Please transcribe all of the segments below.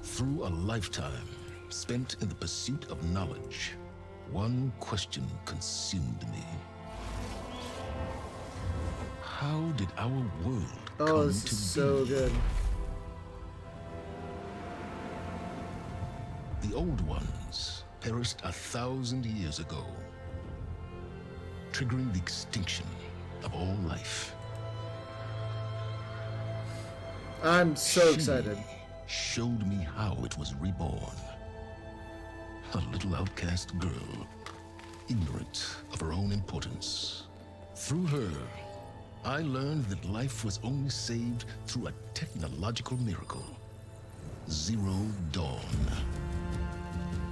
Through a lifetime spent in the pursuit of knowledge, one question consumed me. How did our world come this to is so be? good. The old ones perished 1,000 years ago, triggering the extinction of all life. I'm so She excited. showed me how it was reborn. A little outcast girl, ignorant of her own importance. Through her, I learned that life was only saved through a technological miracle. Zero Dawn.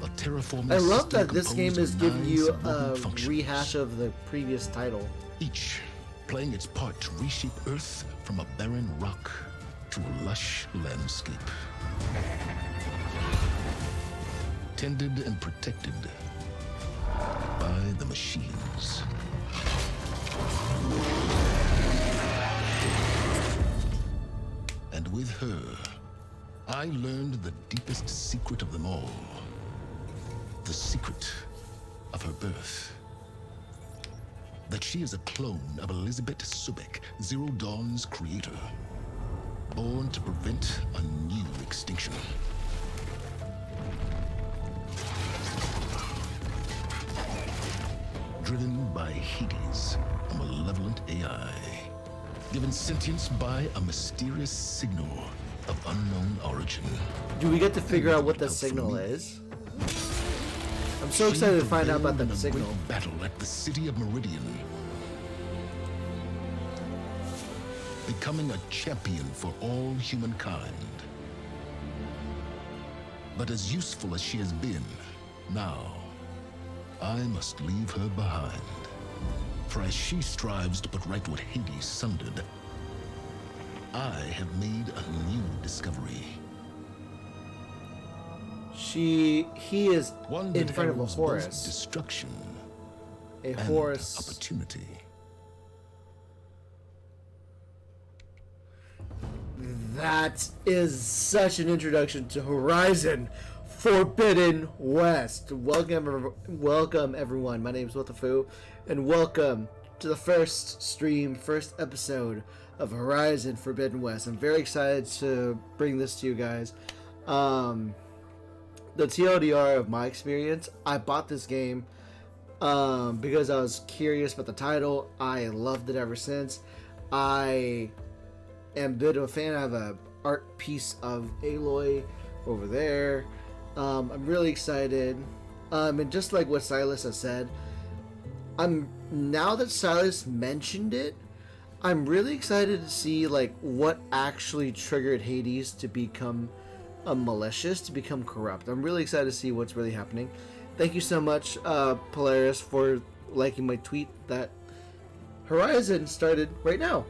A terraforming I love system that this game composed is of giving 9 you subordinate a functions, rehash of the previous title. each playing its part to reshape Earth from a barren rock to a lush landscape. Tended and protected by the machines. And with her, I learned the deepest secret of them all. The secret of her birth. That she is a clone of Elizabeth Sobek, Zero Dawn's creator. Born to prevent a new extinction. Driven by Hades, a malevolent AI. Given sentience by a mysterious signal of unknown origin. Do we get to figure out what the Out for signal me. is? I'm so excited to find out about She that prevailed in a signal. great battle at the city of Meridian. Becoming a champion for all humankind. But as useful as she has been, now I must leave her behind. For as she strives to put right what Hades sundered, I have made a new discovery. He is One in that front of a heralds both Horus. destruction A and Horus. opportunity. That is such an introduction to Horizon Forbidden West. Welcome everyone. My name is WhatTheFoo, and welcome to the first episode of Horizon Forbidden West. I'm very excited to bring this to you guys. The TLDR of my experience, I bought this game because I was curious about the title. I loved it ever since. I am a bit of a fan. I have a art piece of Aloy over there. I'm really excited. And just like what Silas has said, now that Silas mentioned it, I'm really excited to see like what actually triggered Hades to become malicious, to become corrupt. I'm really excited to see what's really happening. Thank you so much, Polaris, for liking my tweet that Horizon started right now.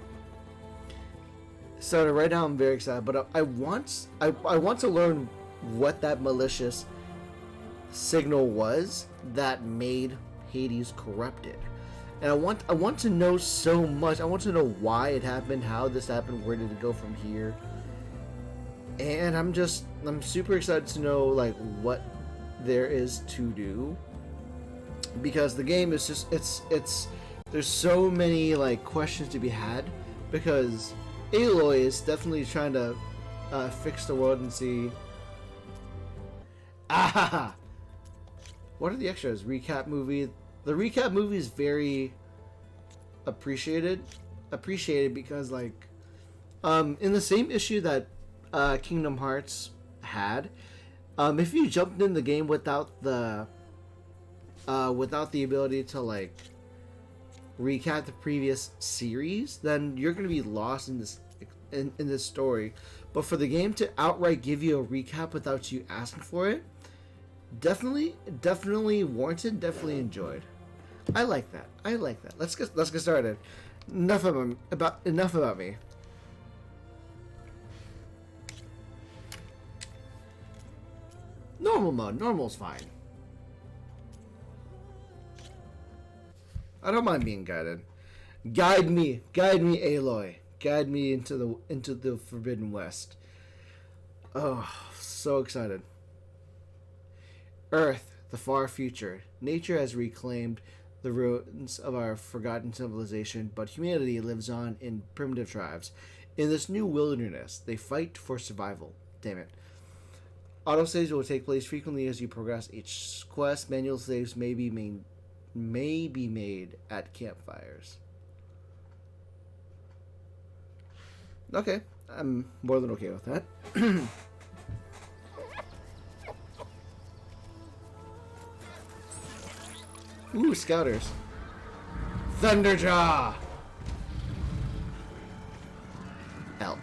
I'm very excited, but I want to learn what that malicious signal was that made Hades corrupted. And I want to know so much. I want to know why it happened, how this happened, where did it go from here. And I'm super excited to know like what there is to do, because the game is just it's there's so many like questions to be had, because Aloy is definitely trying to fix the world and see. What are the extras? Recap movie. The recap movie is very appreciated because like in the same issue that Kingdom Hearts had, if you jumped in the game without the ability to like recap the previous series, then you're going to be lost in this story. But for the game to outright give you a recap without you asking for it, definitely warranted, definitely enjoyed. I like that. Let's get started. Enough about me. Normal mode. Normal's fine. I don't mind being guided. Guide me, Aloy. Guide me into the Forbidden West. Oh, So excited. Earth, the far future. Nature has reclaimed the ruins of our forgotten civilization, but humanity lives on in primitive tribes. In this new wilderness, they fight for survival. Damn it. Autosaves will take place frequently as you progress each quest. Manual saves may be made at campfires. Okay, I'm more than okay with that. Ooh, scouters. Thunderjaw! Elk.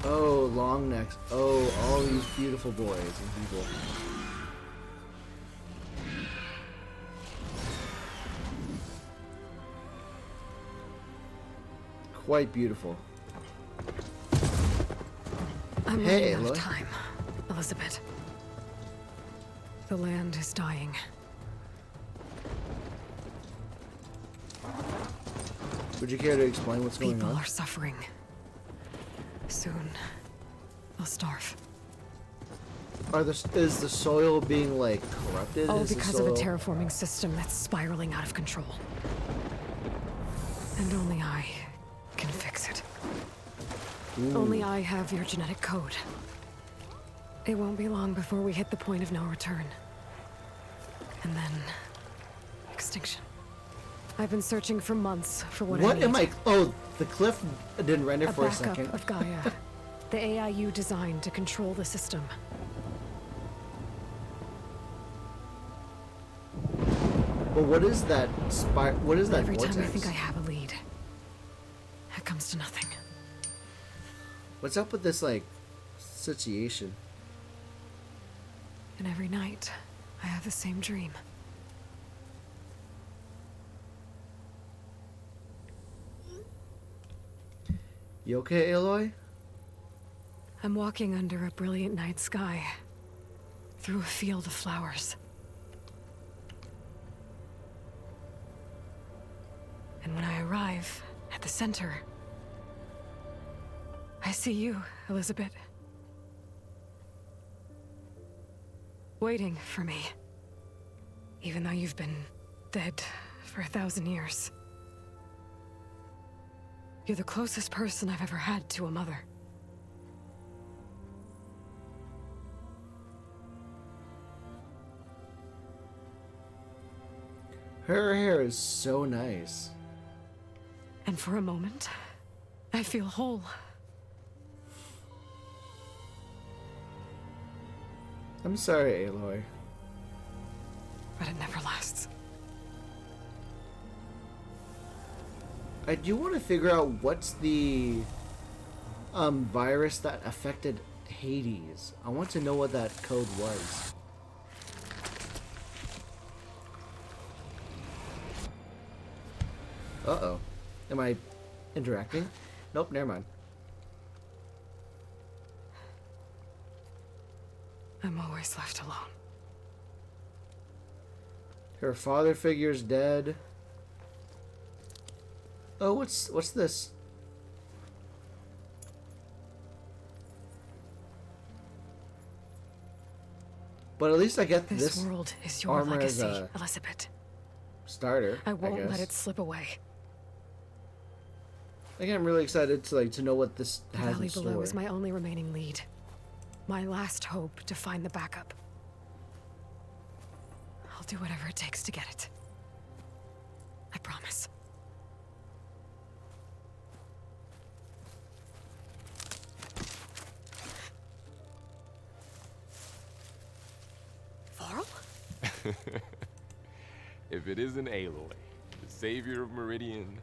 Oh, long necks. Oh, all these beautiful boys and people. Quite beautiful. I'm Hey, running out Aloy. of time, Elizabeth. The land is dying. Would you care to explain what's going People on? are suffering. Soon, they'll starve. Is the soil being like corrupted? All Is the because of a soil- terraforming system that's spiraling out of control. And only I can fix it. Only I have your genetic code. It won't be long before we hit the point of no return. And then... extinction. I've been searching for months for what I What need. am I? Oh, the cliff didn't render A for a backup second. of Gaia. The AI you designed to control the system. But what is that What is that Every vortex? time I think I have a lead, it comes to nothing. What's up with this like situation? And every night, I have the same dream. You okay, Aloy? I'm walking under a brilliant night sky, through a field of flowers. And when I arrive at the center, I see you, Elizabeth. Waiting for me. Even though you've been dead for 1,000 years. You're the closest person I've ever had to a mother. Her hair is so nice. And for a moment, I feel whole. I'm sorry, Aloy. But it never lasts. I do want to figure out what's the virus that affected Hades. I want to know what that code was. Uh-oh. Am I interacting? Nope, never mind. I'm always left alone. Her father figure's dead. Oh, what's this? But at least I get This this world is your armor as legacy, a Elizabeth. starter. I won't guess. let it slip away. Like, I'm really excited to know what this The has valley in store. below is my only remaining lead. My last hope to find the backup. I'll do whatever it takes to get it. I promise. Varl? If it isn't Aloy, the savior of Meridian,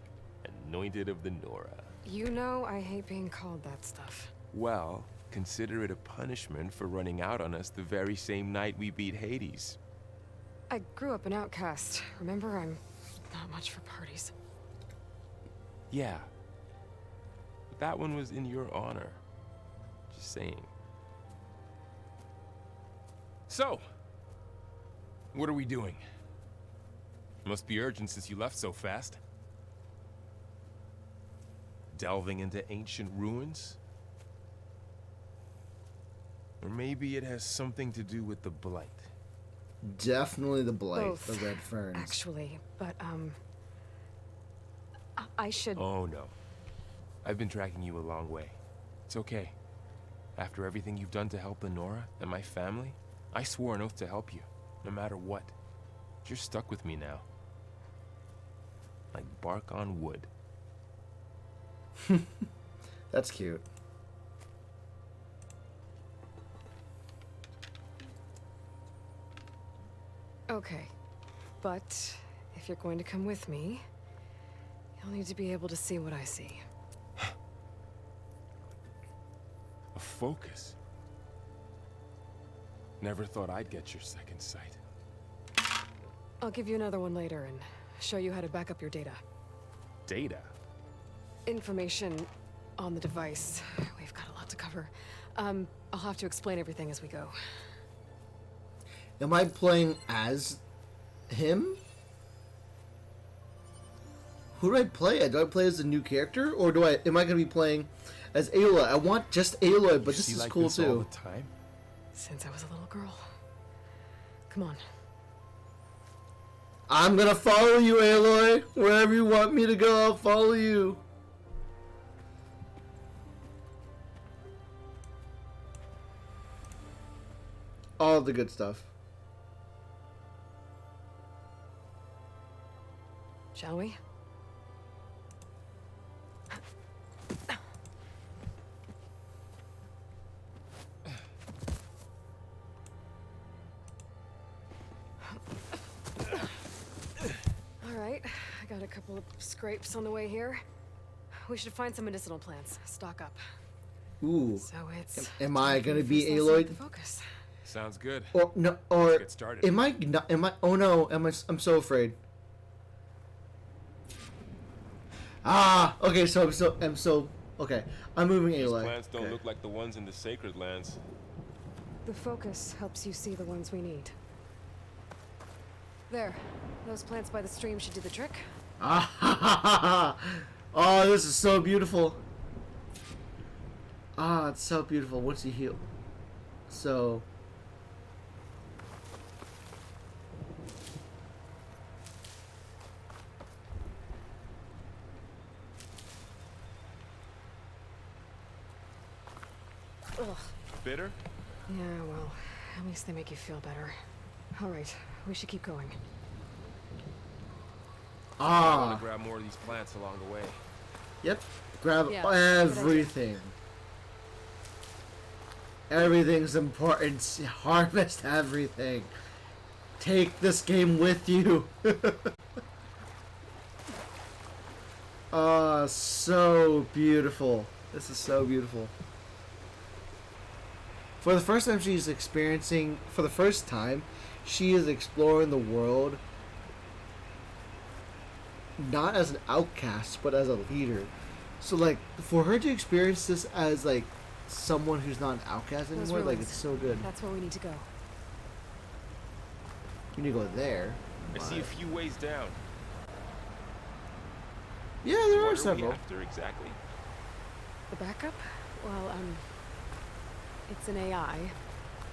anointed of the Nora. You know I hate being called that stuff. Well, consider it a punishment for running out on us the very same night we beat Hades. I grew up an outcast. Remember, I'm not much for parties. Yeah. But that one was in your honor. Just saying. So, what are we doing? Must be urgent since you left so fast. delving into ancient ruins? Or maybe it has something to do with the Blight. Definitely the blight, Both, the red ferns. actually, but I should. Oh no. I've been tracking you a long way. It's okay. After everything you've done to help Lenora and my family, I swore an oath to help you, no matter what. You're stuck with me now. Like bark on wood. That's cute. Okay, but if you're going to come with me, you'll need to be able to see what I see. A focus. Never thought I'd get your second sight. I'll give you another one later and show you how to back up your data. Data? Information on the device. We've got a lot to cover. I'll have to explain everything as we go. Am I playing as him? Who do I play as? Do I play as a new character, or am I going to be playing as Aloy? I want just Aloy, but this See is like cool this all too. the time? Since I was a little girl. Come on. I'm gonna follow you, Aloy. Wherever you want me to go, I'll follow you. All the good stuff. Shall we? All right, I got a couple of scrapes on the way here. We should find some medicinal plants. Stock up. Ooh. So it's. Am I gonna be first lesson with Aloy? the Focus. Sounds good. Or no? Or Let's get started. am I? Not, am I? Oh no! Am I? I'm so afraid. Ah. Okay. So I'm so. Okay. I'm moving These Aloy. plants don't Okay. look like the ones in the Sacred Lands. The Focus helps you see the ones we need. There. Those plants by the stream should do the trick. Ah, ha, ha, ha, ha. Oh, this is so beautiful. Ah, it's so beautiful. Once you heal. So. Ugh. Bitter? Yeah, well, at least they make you feel better. All right, we should keep going. I want Ah. to grab more of these plants along the way. Yep. Grab Yeah, good idea. everything. Everything's important. Harvest everything. Take this game with you. Ah, so beautiful. This is so beautiful. For the first time, she is exploring the world not as an outcast, but as a leader. So, like, for her to experience this as, like, someone who's not an outcast Those anymore, like, ruins. it's so good. That's where we need to go. You need to go there. I see a few ways down. Yeah, there What are we several. after exactly? The backup? Well, it's an AI.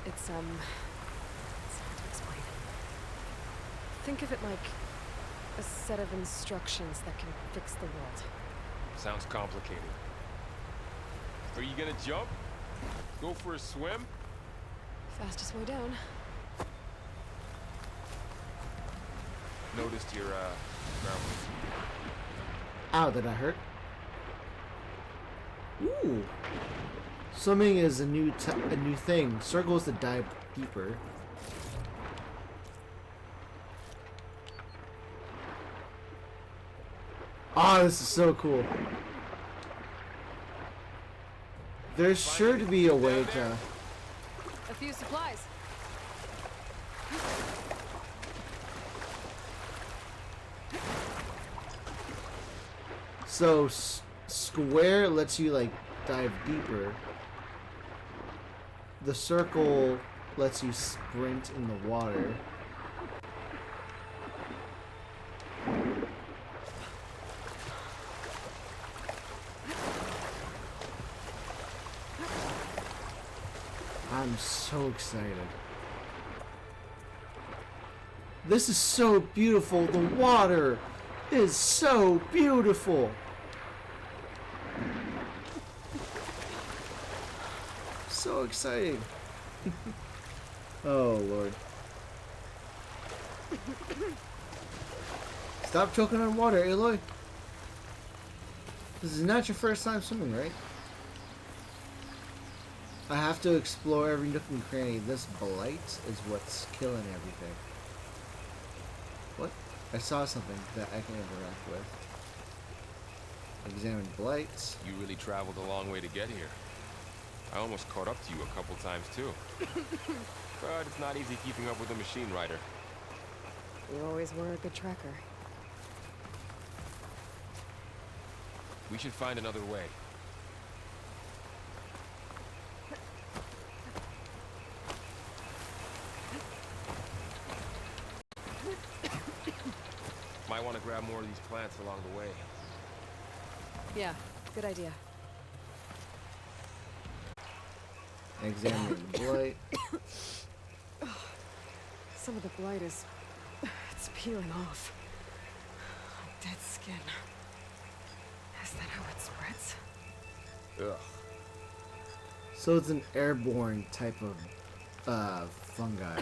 It's hard to explain. Think of it like a set of instructions that can fix the world. Sounds complicated. Are you gonna jump? Go for a swim? Fastest way down. Noticed your, ground. Ow, did I hurt? Ooh. Swimming is a new thing. Circles to dive deeper. Ah, this is so cool. There's sure to be a way to... A few supplies. So, square lets you, like, dive deeper. The circle lets you sprint in the water. I'm so excited. This is so beautiful. The water is so beautiful. So exciting. Oh, Lord. Stop choking on water, Aloy. This is not your first time swimming, right? I have to explore every nook and cranny. This blight is what's killing everything. What? I saw something that I can interact with. Examine blights. You really traveled a long way to get here. I almost caught up to you a couple times too. But it's not easy keeping up with a machine rider. You always were a good tracker. We should find another way. Might want to grab more of these plants along the way. Yeah, good idea. Examine the blight. Some of the blight is... it's peeling off. Dead skin. Is that how it spreads? Ugh. So it's an airborne type of fungi.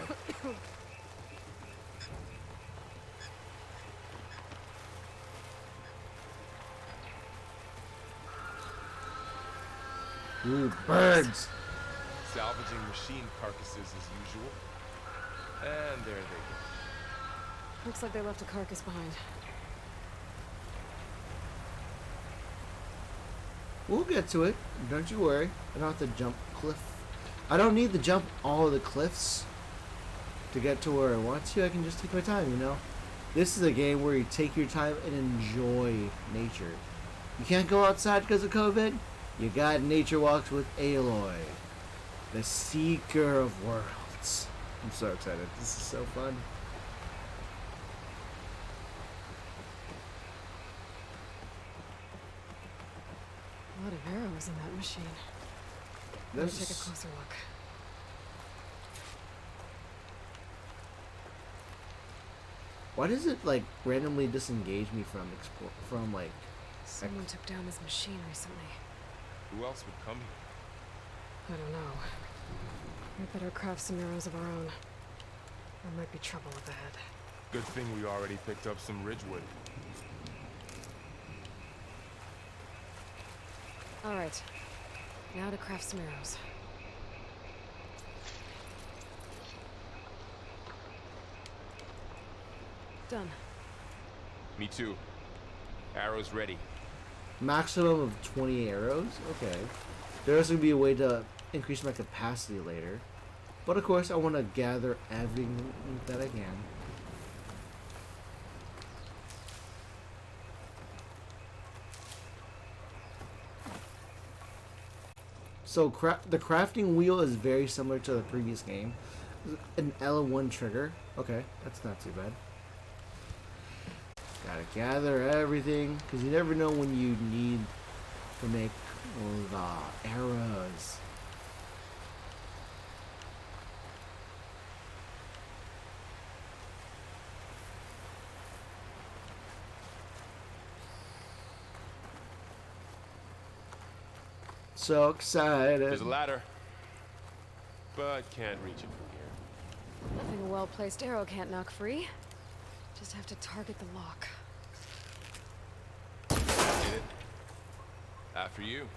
Ooh, birds! Salvaging machine carcasses as usual. And there they go. Looks like they left a carcass behind. We'll get to it. Don't you worry. I don't have to jump cliff. I don't need to jump all of the cliffs to get to where I want to. I can just take my time, you know? This is a game where you take your time and enjoy nature. You can't go outside because of COVID? You got nature walks with Aloy, the seeker of worlds. I'm so excited. This is so fun. A lot of arrows in that machine. This Better take a is- closer look. Why does it like randomly disengage me from like? Someone took down his machine recently. Who else would come here? I don't know. We better craft some arrows of our own. There might be trouble up ahead. Good thing we already picked up some ridgewood. Alright. Now to craft some arrows. Done. Me too. Arrows ready. Maximum of 20 arrows? Okay. There's gonna be a way to increase my capacity later. But of course, I want to gather everything that I can. So the crafting wheel is very similar to the previous game. An L1 trigger. Okay, that's not too bad. Gotta gather everything, because you never know when you need to make the arrows. So excited. There's a ladder. But can't reach it from here. Nothing a well-placed arrow can't knock free. Just have to target the lock. Get it? After you.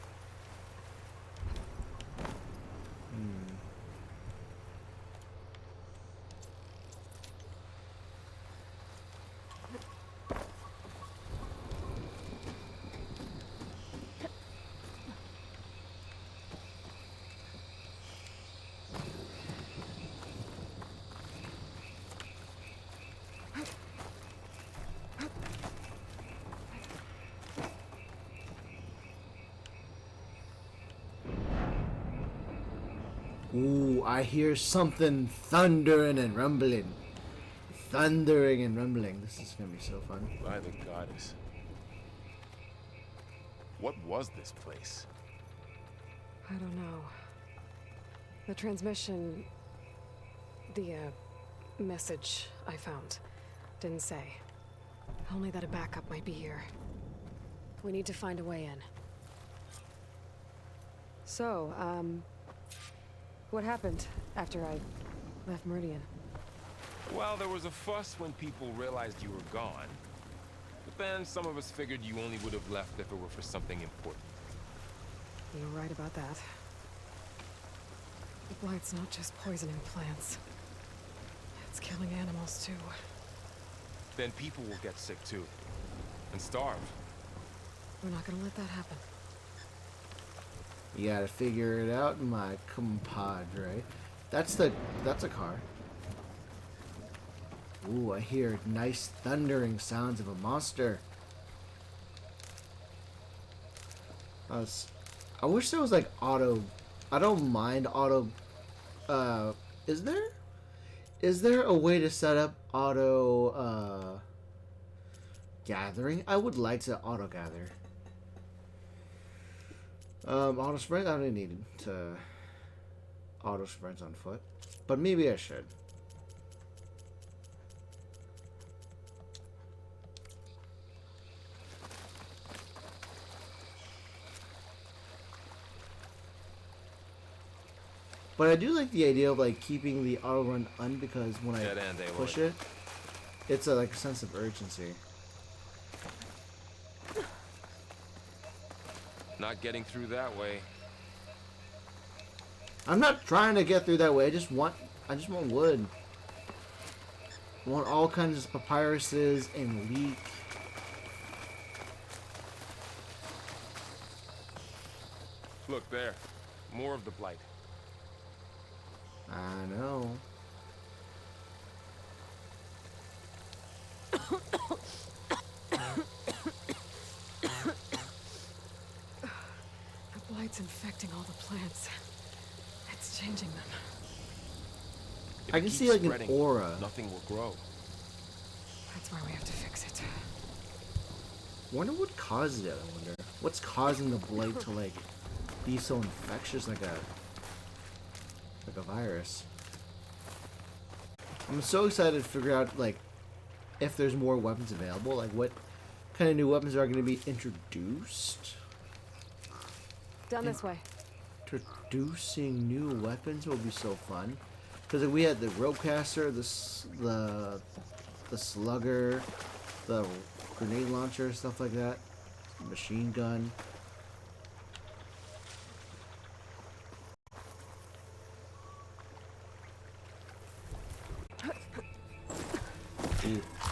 Ooh, I hear something thundering and rumbling. Thundering and rumbling. This is gonna be so fun. By the goddess. What was this place? I don't know. The transmission... The, message I found didn't say. Only that a backup might be here. We need to find a way in. So, what happened after I left Meridian? Well, there was a fuss when people realized you were gone. But then some of us figured you only would have left if it were for something important. You're right about that. The blight's not just poisoning plants. It's killing animals, too. Then people will get sick too. And starve. We're not gonna let that happen. You gotta figure it out, my compadre. That's a car. Ooh, I hear nice thundering sounds of a monster. I wish there was like auto. I don't mind auto. Is there a way to set up auto gathering? I would like to auto gather. Auto sprint, I don't need to auto sprint on foot, but maybe I should. But I do like the idea of like keeping the auto run on, because when I push it, it's like a sense of urgency. Not getting through that way. I'm not trying to get through that way. I just want wood. I want all kinds of papyruses and leek. Look there. More of the blight. I know. The blight's infecting all the plants. It's changing them. If I it can keeps see like spreading, an aura. nothing will grow. That's why we have to fix it. Wonder what causes it. I wonder what's causing the blight to like be so infectious, like a virus. I'm so excited to figure out like if there's more weapons available, like what kind of new weapons are going to be introduced. Down this way. Introducing new weapons will be so fun, because we had the ropecaster, the slugger, the grenade launcher, stuff like that, machine gun.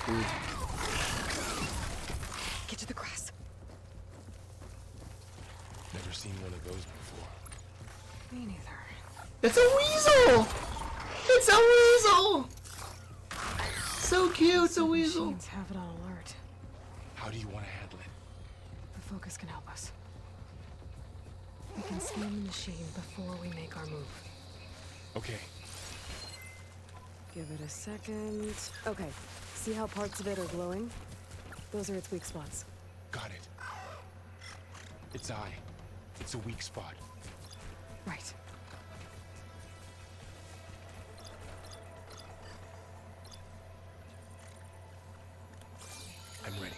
Ooh. Get to the grass. Never seen one of those before. Me neither. It's a weasel! It's a weasel! So cute, it's a weasel. Machines have it on alert. How do you want to handle it? The focus can help us. We can scan the machine before we make our move. Okay. Give it a second. Okay. See how parts of it are glowing? Those are its weak spots. Got it. Its eye. It's a weak spot. Right. I'm ready.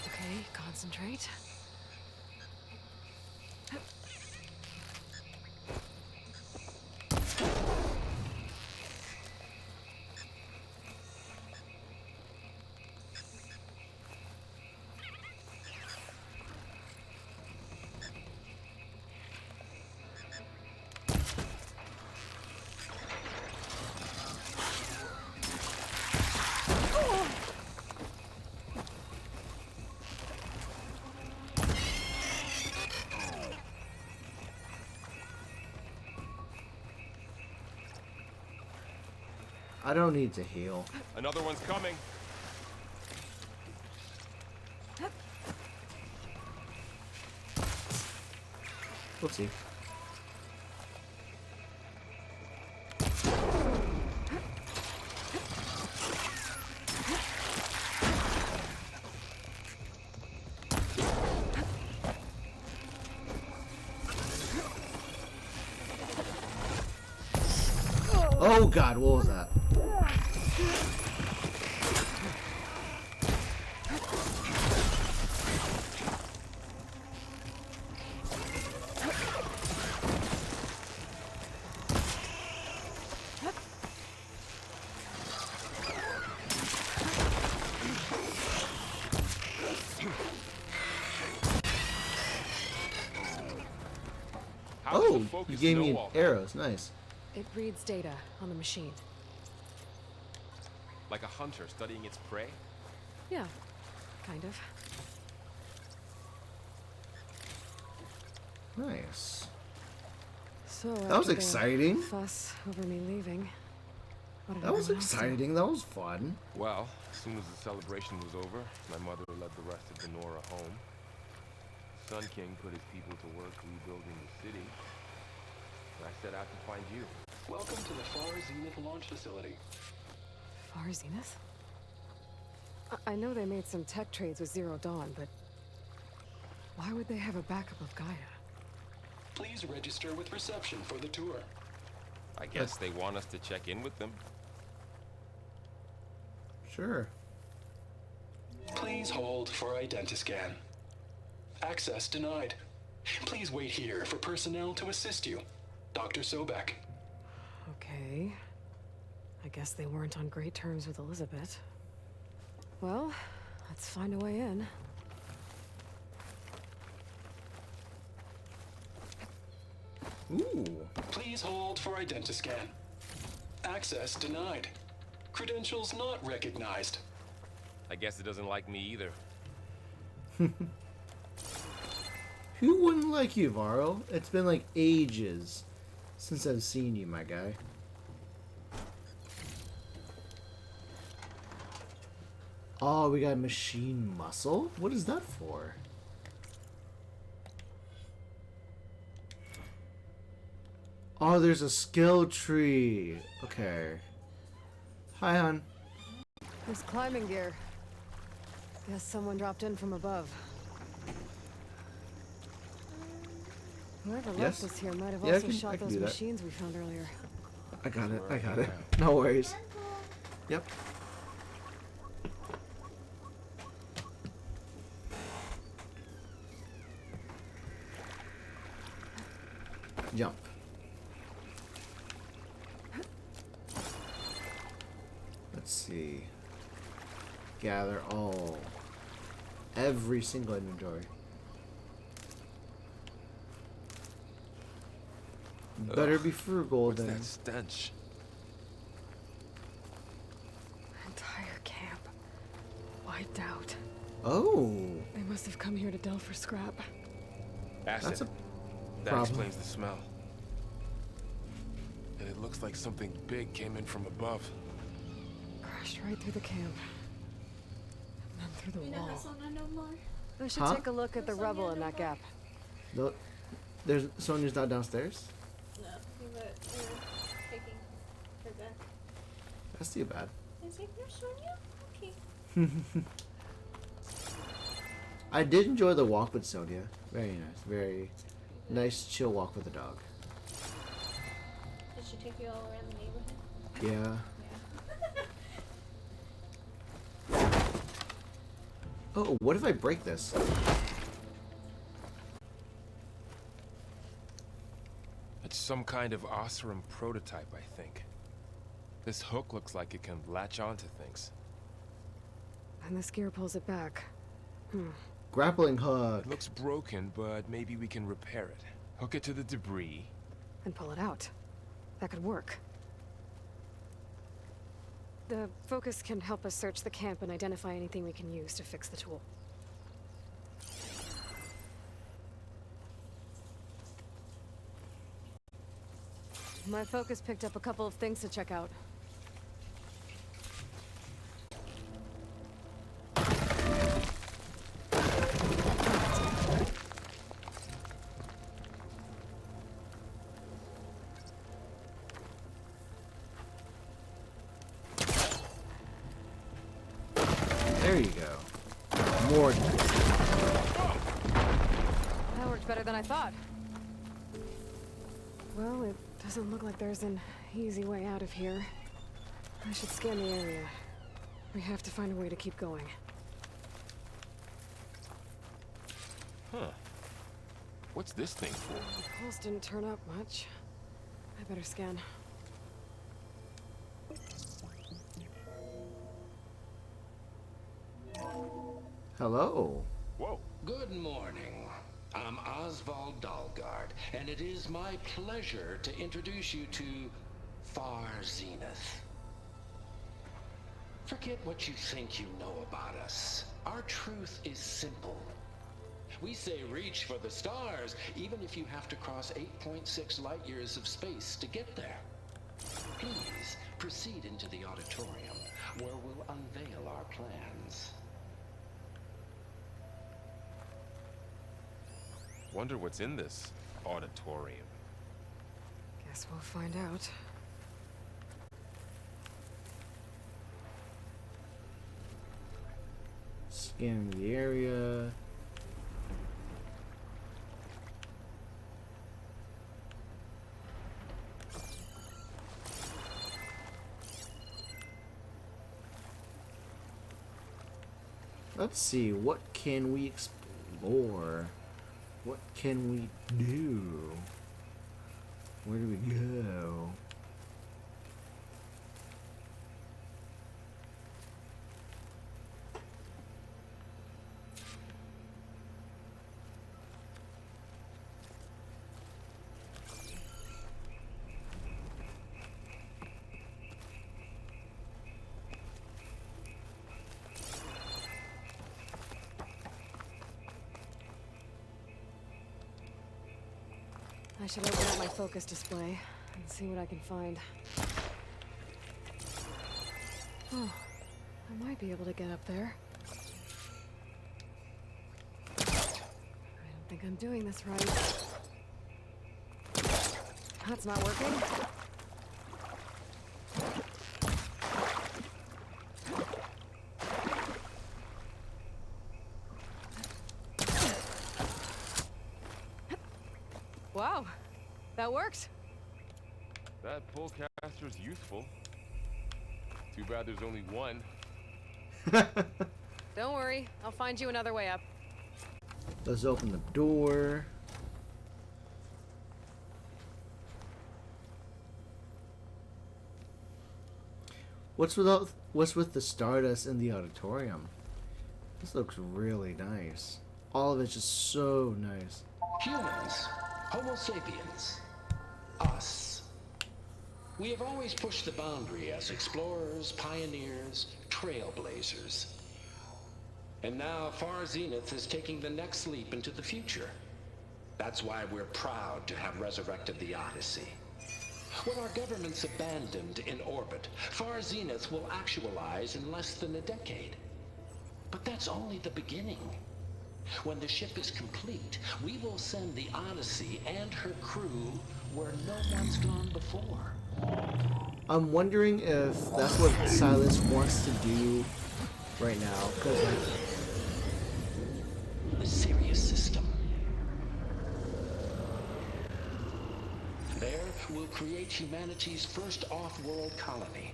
Okay, concentrate. I don't need to heal. Another one's coming. Whoopsie. Oh god, what was that? How does the Oh, you focus gave know me all that? arrows. Nice. It reads data on the machine. Like a hunter studying its prey? Yeah, kind of. Nice. So That was after the exciting. Fuss over me leaving. What did That was everyone else do? exciting. That was fun. Well, as soon as the celebration was over, my mother led the rest of the Nora home. Sun King put his people to work rebuilding the city. And I set out to find you. Welcome to the Far Zenith launch facility. Far Zenith? I know they made some tech trades with Zero Dawn, but why would they have a backup of Gaia? Please register with reception for the tour. I guess they want us to check in with them. Sure. Please hold for identiscan. Access denied. Please wait here for personnel to assist you. Dr. Sobek. Okay. I guess they weren't on great terms with Elizabeth. Well, let's find a way in. Ooh. Please hold for identiscan. Access denied. Credentials not recognized. I guess it doesn't like me either. Who wouldn't like you, Varro? It's been like ages since I've seen you, my guy. Oh, we got machine muscle? What is that for? Oh, there's a skill tree. Okay. Hi, hon. There's climbing gear. Guess someone dropped in from above. Whoever left Yes? us here might have Yeah, I also can- I shot can those do that. machines we found earlier. I got it. I got it. No worries. Yep. Jump. Let's see. Gather all. Every single inventory. Better be frugal What's than. that stench? Entire camp. Wiped out. Oh, They must have come here to delve for scrap. Acid. that's a That problem. explains the smell. And it looks like something big came in from above. Crashed right through the camp. And then through the We don't wall. have Sona no more. We should Huh? take a look at the rubble in that gap. No, there's Sonia's not downstairs. No, we were taking her back. That's too bad. Is it your Sonia? Okay. I did enjoy the walk with Sonia. Very nice. Very nice, chill walk with the dog. Did she take you all around the neighborhood? Yeah. Oh, what if I break this? It's some kind of Osram prototype, I think. This hook looks like it can latch onto things. And this gear pulls it back. Grappling hook. It looks broken, but maybe we can repair it. Hook it to the debris. And pull it out. That could work. The focus can help us search the camp and identify anything we can use to fix the tool. My focus picked up a couple of things to check out. There you go. More. That worked better than I thought. Well, it doesn't look like there's an easy way out of here. I should scan the area. We have to find a way to keep going. Huh. What's this thing for? The pulse didn't turn up much. I better scan. Hello. Whoa. Good morning. I'm Oswald Dalgard, and it is my pleasure to introduce you to Far Zenith. Forget what you think you know about us. Our truth is simple. We say reach for the stars, even if you have to cross 8.6 light years of space to get there. Please proceed into the auditorium, where we'll unveil our plans. Wonder what's in this auditorium. Guess we'll find out. Scan the area. Let's see, what can we explore? What can we do? Where do we go? I should open up my focus display and see what I can find. Oh, I might be able to get up there. I don't think I'm doing this right. That's not working. Wow, that worked. That pullcaster's useful. Too bad there's only one. Don't worry, I'll find you another way up. Let's open the door. What's with the stardust in the auditorium? This looks really nice. All of it's just so nice. Humans, Homo sapiens, us. We have always pushed the boundary as explorers, pioneers, trailblazers. And now Far Zenith is taking the next leap into the future. That's why we're proud to have resurrected the Odyssey. What our governments abandoned in orbit, Far Zenith will actualize in less than a decade. But that's only the beginning. When the ship is complete, we will send the Odyssey and her crew where no one's gone before. I'm wondering if that's what Silas wants to do right now, because The Sirius system. There, we'll create humanity's first off-world colony.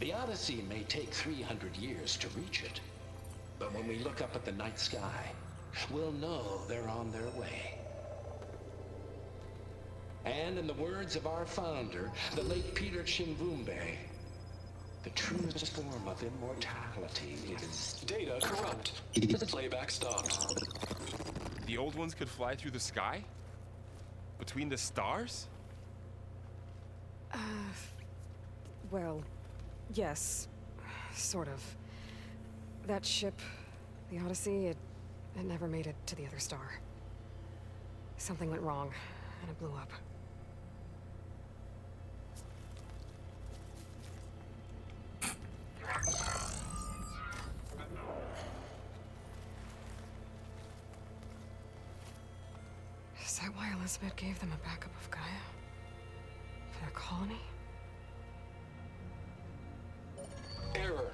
The Odyssey may take 300 years to reach it. But when we look up at the night sky, we'll know they're on their way. And in the words of our founder, the late Peter Chimbumbe, the truest form of immortality is... Data corrupt. Playback stopped. The old ones could fly through the sky? Between the stars? Well, yes, sort of. That ship, the Odyssey, it never made it to the other star. Something went wrong, and it blew up. Is that why Elizabeth gave them a backup of Gaia? For their colony? Error.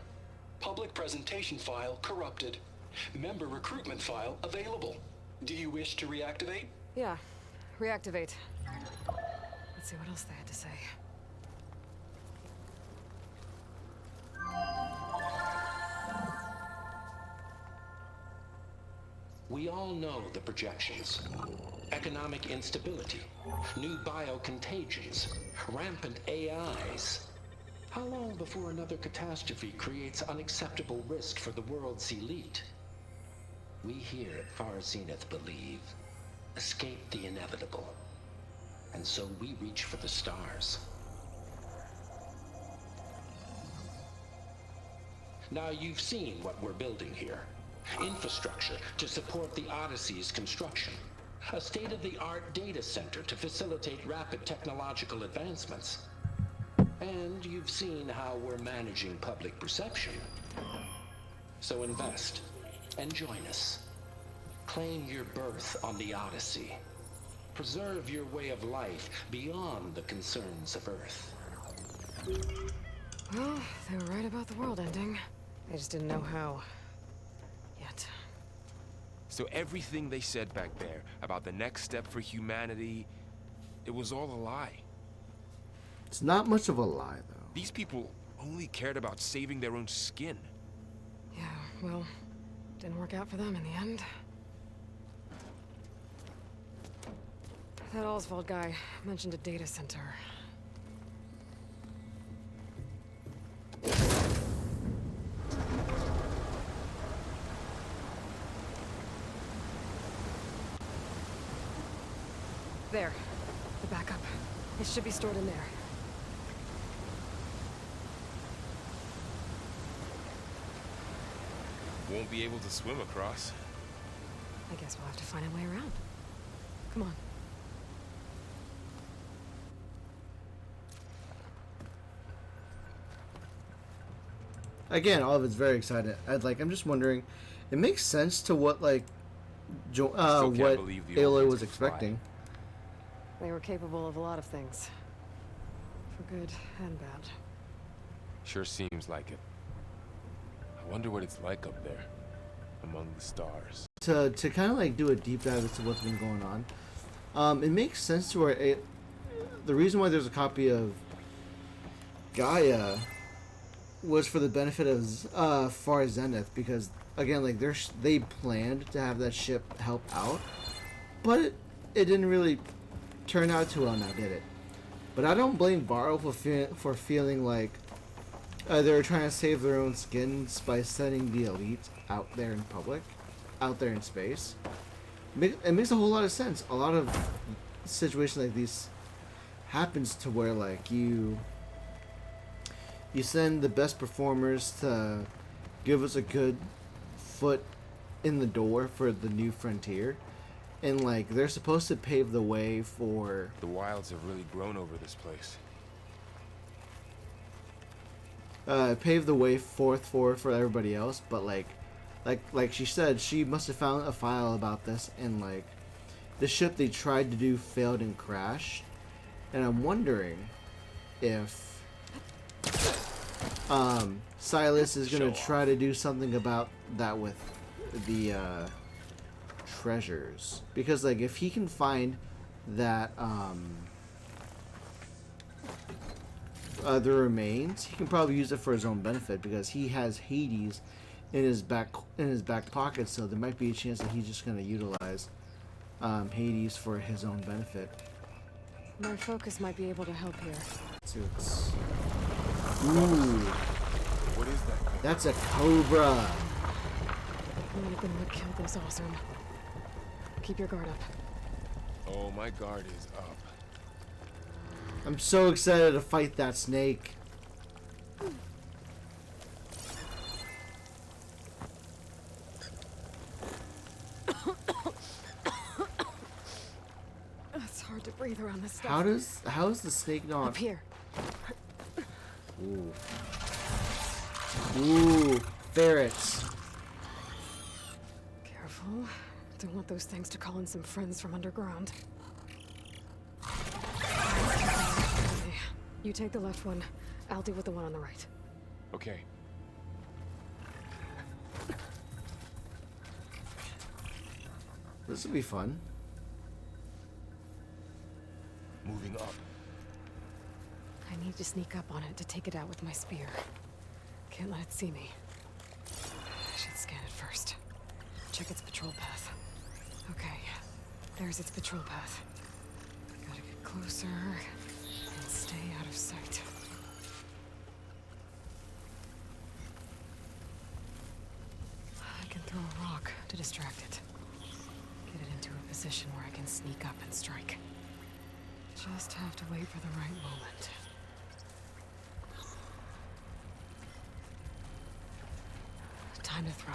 Public presentation file corrupted. Member recruitment file available. Do you wish to reactivate? Yeah, reactivate. see what else they had to say. We all know the projections. Economic instability, new biocontagions, rampant AIs. How long before another catastrophe creates unacceptable risk for the world's elite? We here at Far Zenith believe, escape the inevitable. And so we reach for the stars. Now you've seen what we're building here. Infrastructure to support the Odyssey's construction. A state-of-the-art data center to facilitate rapid technological advancements. And you've seen how we're managing public perception. So invest and join us. Claim your berth on the Odyssey. Preserve your way of life beyond the concerns of Earth. Well, they were right about the world ending. I just didn't know how. Yet. So everything they said back there about the next step for humanity, it was all a lie. It's not much of a lie, though. These people only cared about saving their own skin. Yeah, well, didn't work out for them in the end. That Oswald guy mentioned a data center. There. The backup. It should be stored in there. Won't be able to swim across. I guess we'll have to find a way around. Come on. Again, all of it's very exciting. I'm just wondering, it makes sense to what Still can't what believe the Aloy Orphans was could fly. expecting. They were capable of a lot of things. For good and bad. Sure seems like it. I wonder what it's like up there, among the stars. To kind of like do a deep dive into what's been going on, it makes sense to where the reason why there's a copy of Gaia was for the benefit of Far Zenith, because again, like they planned to have that ship help out, but it didn't really turn out too well now, did it? But I don't blame Varro for feeling like they were trying to save their own skins by sending the elite out there in public, out there in space. It makes a whole lot of sense. A lot of situations like these happens to where like you send the best performers to give us a good foot in the door for the new frontier, and like they're supposed to pave the way for The wilds have really grown over this place. pave the way forth for everybody else. But like she said, she must have found a file about this, and like the ship they tried to do failed and crashed, and I'm wondering if Silas is gonna try to do something about that with the treasures, because like if he can find that the remains, he can probably use it for his own benefit, because he has Hades in his back pocket, so there might be a chance that he's just gonna utilize Hades for his own benefit. My focus might be able to help here. So it's ooh, What is that? that's a cobra. Might have been what killed this awesome. Keep your guard up. Oh, my guard is up. I'm so excited to fight that snake. It's hard to breathe around this stuff. How is the snake not? Up here. Ooh. Ooh, ferrets. Careful. Don't want those things to call in some friends from underground. You take the left one. I'll deal with the one on the right. Okay. This will be fun. Moving up. to sneak up on it to take it out with my spear. Can't let it see me. I should scan it first. Check its patrol path. Okay, there's its patrol path. Gotta get closer and stay out of sight. I can throw a rock to distract it. Get it into a position where I can sneak up and strike. Just have to wait for the right moment. Time to throw.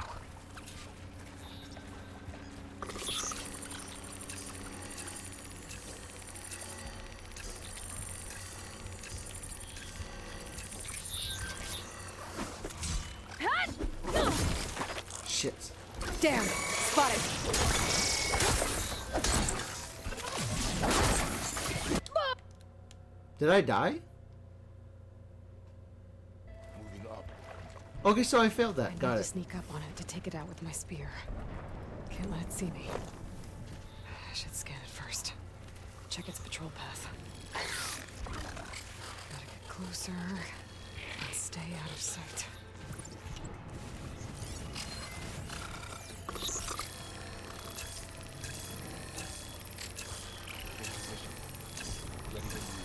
Shit. Damn! Spotted! Did I die? Moving up. Okay, so I failed I that. need Got to it. sneak up on it to take it out with my spear. Can't let it see me. I should scan it first. Check its patrol path. Gotta get closer and stay out of sight. In position. Ready to move.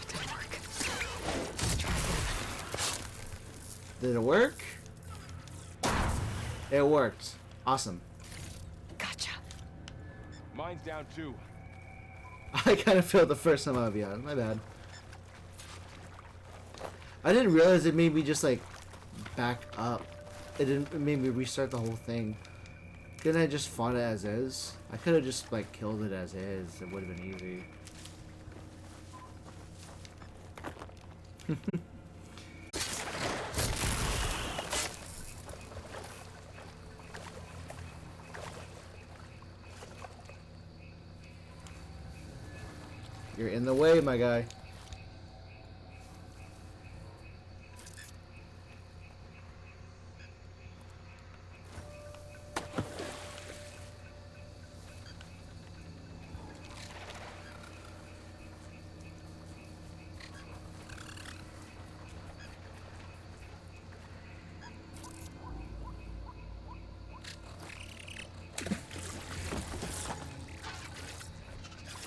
Didn't work. Try again. Did it work? It worked. Awesome. Gotcha. Mine's down too. I kind of failed the first time, I'll be honest. My bad. I didn't realize it made me just like back up. It made me restart the whole thing. Couldn't I just fought it as is? I could have just like killed it as is. It would have been easy. You're in the way, my guy.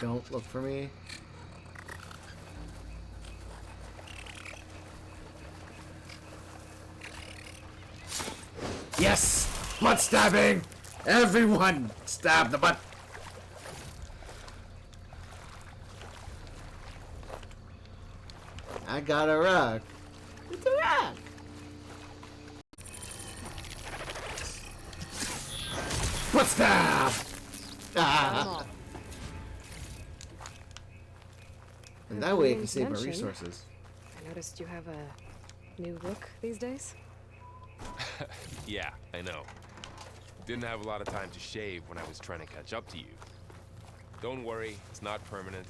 Don't look for me. Yes! Butt stabbing! Everyone stab the butt! I got a rock. It's a rock! Butt stab! Ah. And that way I can save my resources. I noticed you have a new look these days. Yeah, I know. Didn't have a lot of time to shave when I was trying to catch up to you. Don't worry, it's not permanent.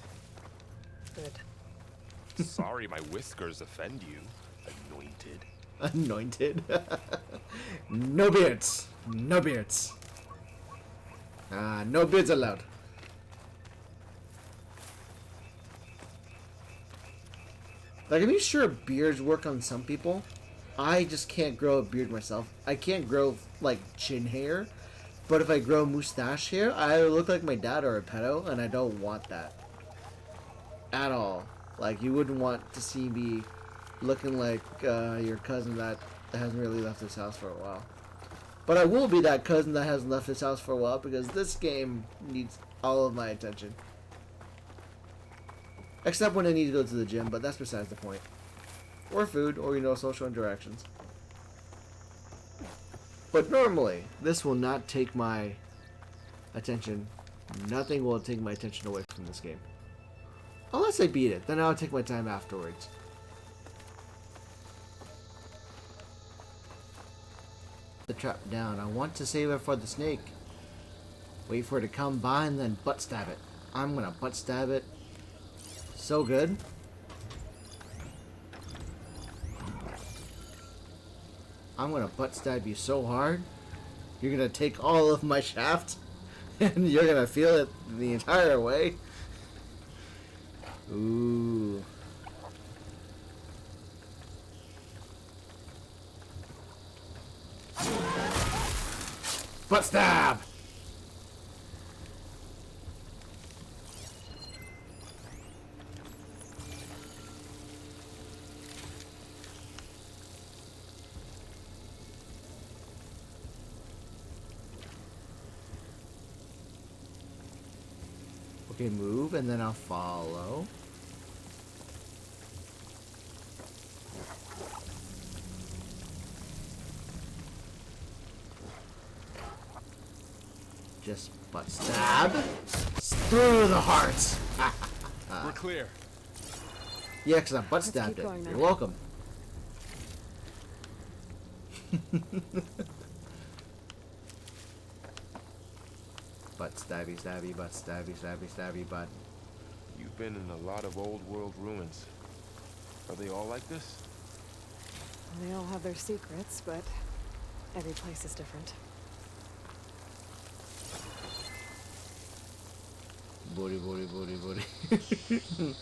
Good. Sorry my whiskers offend you, anointed. Anointed. No beards. No beards. No beards allowed. Like, I'm sure beards work on some people. I just can't grow a beard myself. I can't grow, like, chin hair. But if I grow mustache hair, I look like my dad or a pedo, and I don't want that. At all. Like, you wouldn't want to see me looking like your cousin that hasn't really left his house for a while. But I will be that cousin that hasn't left his house for a while, because this game needs all of my attention. Except when I need to go to the gym, but that's besides the point. Or food, or, you know, social interactions. But normally, this will not take my attention. Nothing will take my attention away from this game. Unless I beat it, then I'll take my time afterwards. The trap down. I want to save it for the snake. Wait for it to come by and then butt stab it. I'm gonna butt stab it. So good. I'm gonna butt stab you so hard. You're gonna take all of my shaft. and you're gonna feel it the entire way. Ooh. Butt stab! Okay, move, and then I'll follow. Just butt stab through the heart. We're clear. Yeah, because I butt stabbed keep it. going You're then. welcome. Butt stabby, stabby, butt stabby, stabby, stabby, butt. You've been in a lot of old world ruins. Are they all like this? They all have their secrets, but every place is different. Booty, booty, booty, booty.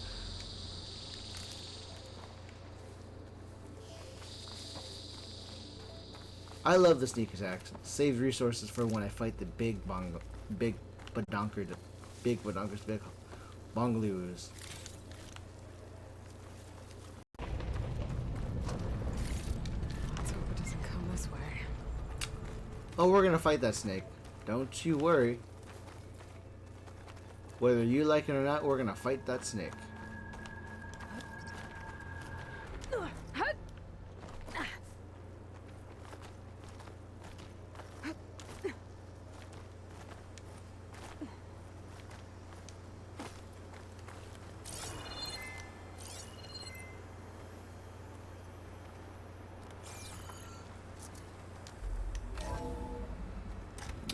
I love the sneak attacks. Saves resources for when I fight the big badonkers, big bongaloos. Let's hope it doesn't come this way. Oh, we're gonna fight that snake. Don't you worry. Whether you like it or not, we're gonna fight that snake.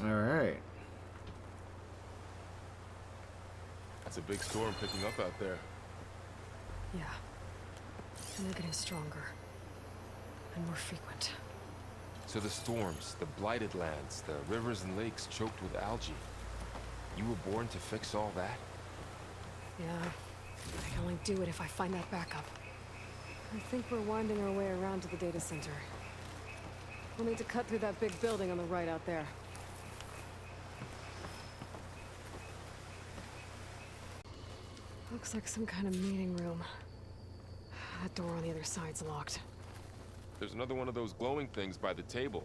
Alright. It's a big storm picking up out there. Yeah. And they're getting stronger. And more frequent. So the storms, the blighted lands, the rivers and lakes choked with algae. You were born to fix all that? Yeah. I can only do it if I find that backup. I think we're winding our way around to the data center. We'll need to cut through that big building on the right out there. Looks like some kind of meeting room. That door on the other side's locked. There's another one of those glowing things by the table.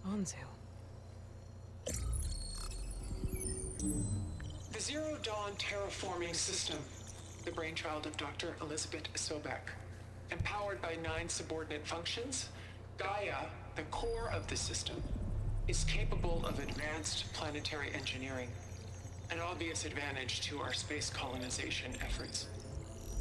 Anzu. The Zero Dawn terraforming system, the brainchild of Dr. Elizabeth Sobek. Empowered by 9 subordinate functions, Gaia, the core of the system, is capable of advanced planetary engineering, an obvious advantage to our space colonization efforts.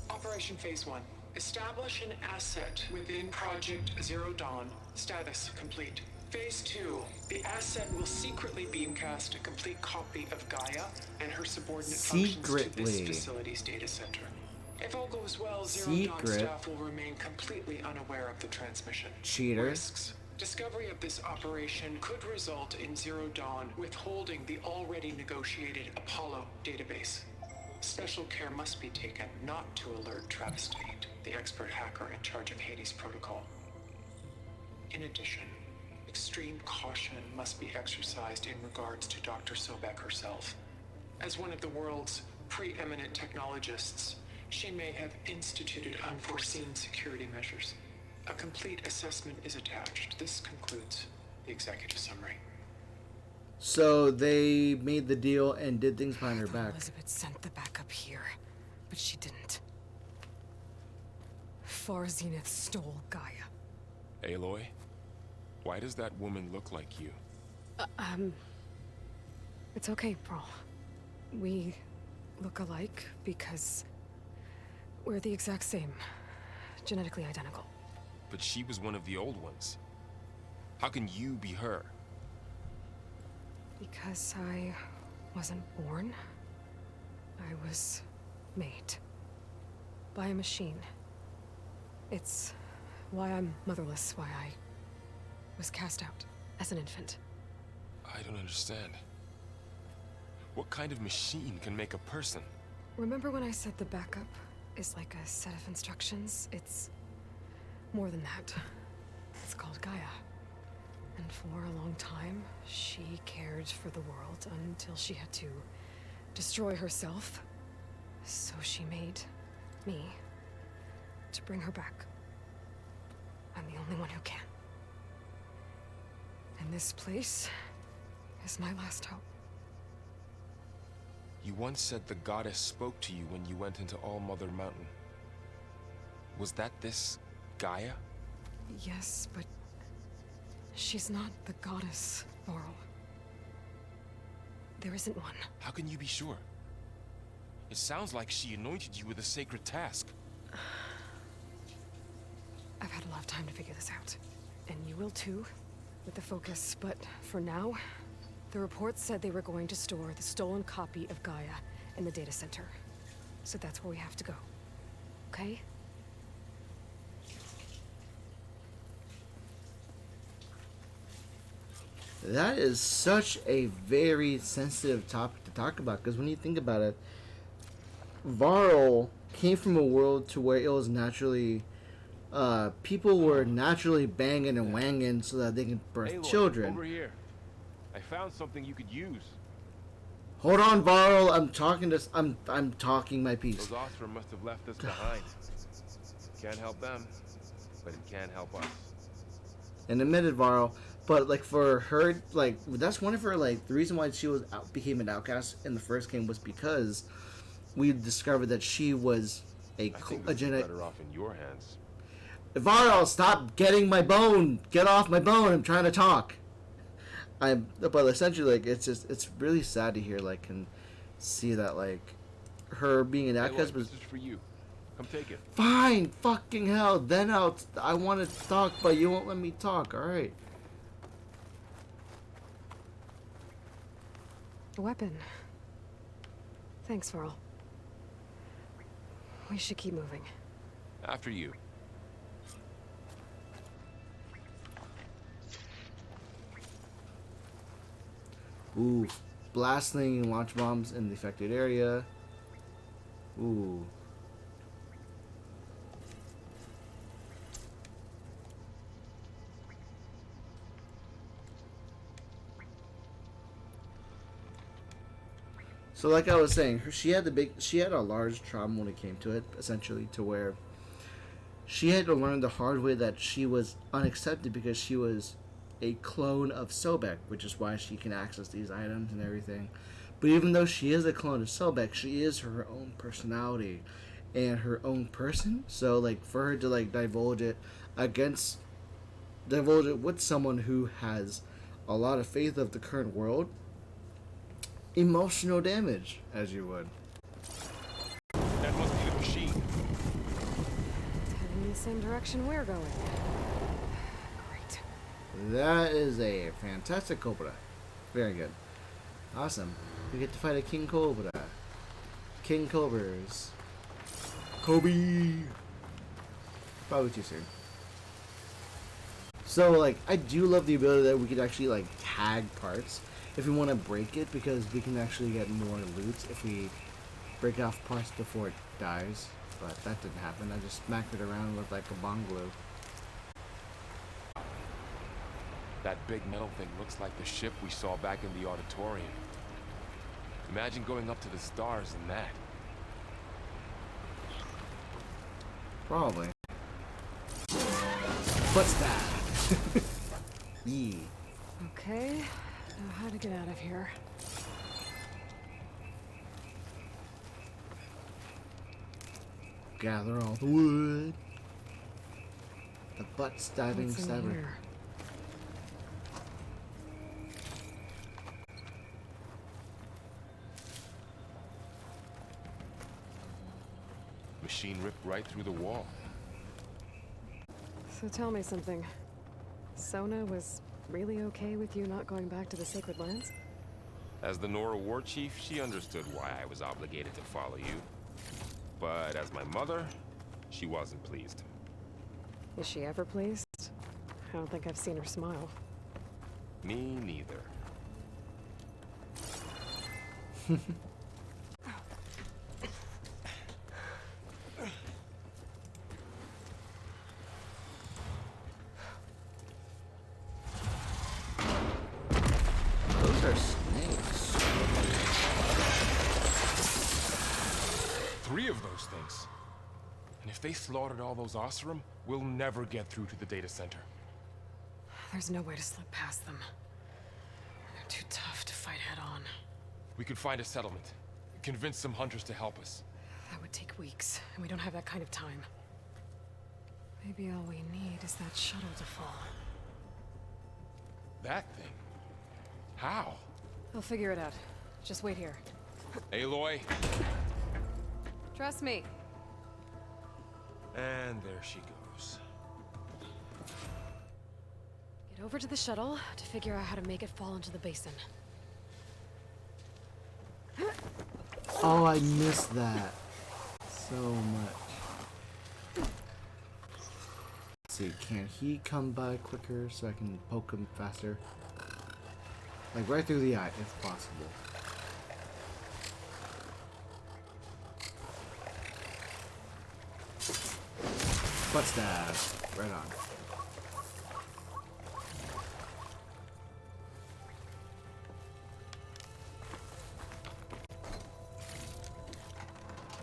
Operation Phase 1. Establish an asset within Project Zero Dawn. Status complete. Phase 2. The asset will secretly beamcast a complete copy of Gaia and her subordinate functions to this Secretly. facility's data center. If all goes well, Zero Dawn Secret. staff will remain completely unaware of the transmission. Cheater. Risks. Discovery of this operation could result in Zero Dawn withholding the already negotiated Apollo database. Special care must be taken not to alert Travis Tate, the expert hacker in charge of Hades Protocol. In addition, extreme caution must be exercised in regards to Dr. Sobek herself. As one of the world's preeminent technologists, she may have instituted unforeseen security measures. A complete assessment is attached. This concludes the executive summary. So they made the deal and did things behind her I thought back. Elizabeth sent the backup here, but she didn't. Far Zenith stole Gaia. Aloy? Why does that woman look like you? It's okay, Pearl. We look alike because we're the exact same. Genetically identical. But she was one of the old ones. How can you be her? Because I wasn't born. I was made. By a machine. It's why I'm motherless, why I was cast out as an infant. I don't understand. What kind of machine can make a person? Remember when I said the backup is like a set of instructions? It's more than that. It's called Gaia. And for a long time, she cared for the world until she had to destroy herself. So she made me to bring her back. I'm the only one who can. And this place is my last hope. You once said the goddess spoke to you when you went into All Mother Mountain. Was that this Gaia? Yes, but she's not the goddess, Varl. There isn't one. How can you be sure? It sounds like she anointed you with a sacred task. I've had a lot of time to figure this out. And you will too, with the focus. But for now, the report said they were going to store the stolen copy of Gaia in the data center. So that's where we have to go. Okay? That is such a very sensitive topic to talk about, because when you think about it, Varl came from a world to where it was naturally, people were naturally banging and wanging so that they can birth Aloy, children. over here. I found something you could use. Hold on, Varl. I'm talking my piece. Those Ostrom must have left us behind. Can't help them, but it can help us. And admitted Varl, but like for her, like that's one of her like the reason why she was became an outcast in the first game was because we discovered that she was I think a this is genetic. better off in your hands. Varl, stop getting my bone! Get off my bone! I'm trying to talk. But essentially, like it's really sad to hear, like, and see that like her being an outcast Aloy, was this is for you. Come take it. fine. Fucking hell! Then I want to talk, but you won't let me talk. All right. A weapon. Thanks, Varl. We should keep moving. After you. Ooh, blasting launch bombs in the affected area. Ooh. So like I was saying, she had a large trauma when it came to it, essentially, to where she had to learn the hard way that she was unaccepted because she was a clone of Sobek, which is why she can access these items and everything. But even though she is a clone of Sobek, she is her own personality and her own person. So like for her to like divulge it with someone who has a lot of faith of the current world, emotional damage, as you would. That must be the machine. Heading in the same direction we're going. Great. That is a fantastic Cobra. Very good. Awesome. We get to fight a King Cobra. King Cobras. Kobe! Probably too soon. So, like, I do love the ability that we could actually, like, tag parts if we want to break it, because we can actually get more loot if we break off parts before it dies. But that didn't happen. I just smacked it around with, like, a bong glue. That big metal thing looks like the ship we saw back in the auditorium. Imagine going up to the stars in that. Probably. What's that? Yeah. Okay, now how to get out of here. Gather all the wood. The butt stabbing What's in stabber. here? Machine ripped right through the wall. So tell me something. Sona was really okay with you not going back to the Sacred Lands? As the Nora war chief, she understood why I was obligated to follow you. But as my mother, she wasn't pleased. Is she ever pleased? I don't think I've seen her smile. Me neither. Those are snakes. 3 of those things. And if they slaughtered all those Oseram, we'll never get through to the data center. There's no way to slip past them. They're too tough to fight head on. We could find a settlement. Convince some hunters to help us. That would take weeks, and we don't have that kind of time. Maybe all we need is that shuttle to fall. That thing? How? I'll figure it out. Just wait here. Aloy. Trust me. And there she goes. Get over to the shuttle to figure out how to make it fall into the basin. Oh, I missed that so much. Let's see, can he come by quicker so I can poke him faster? Like right through the eye, if possible. Butt stab. Right on.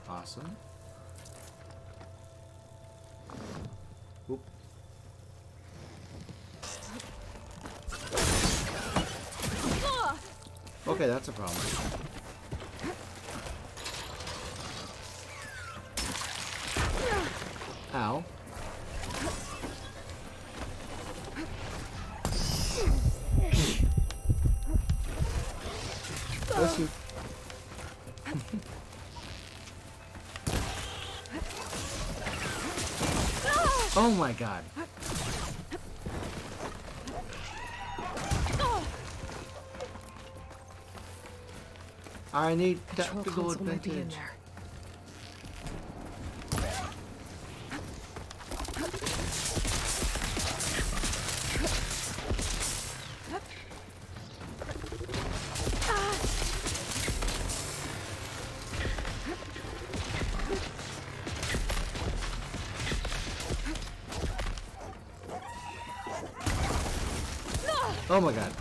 Awesome. Oop. Okay, that's a problem. Ow. Bless you. Oh my god. I need Control tactical console might be in advantage. there. Oh my god.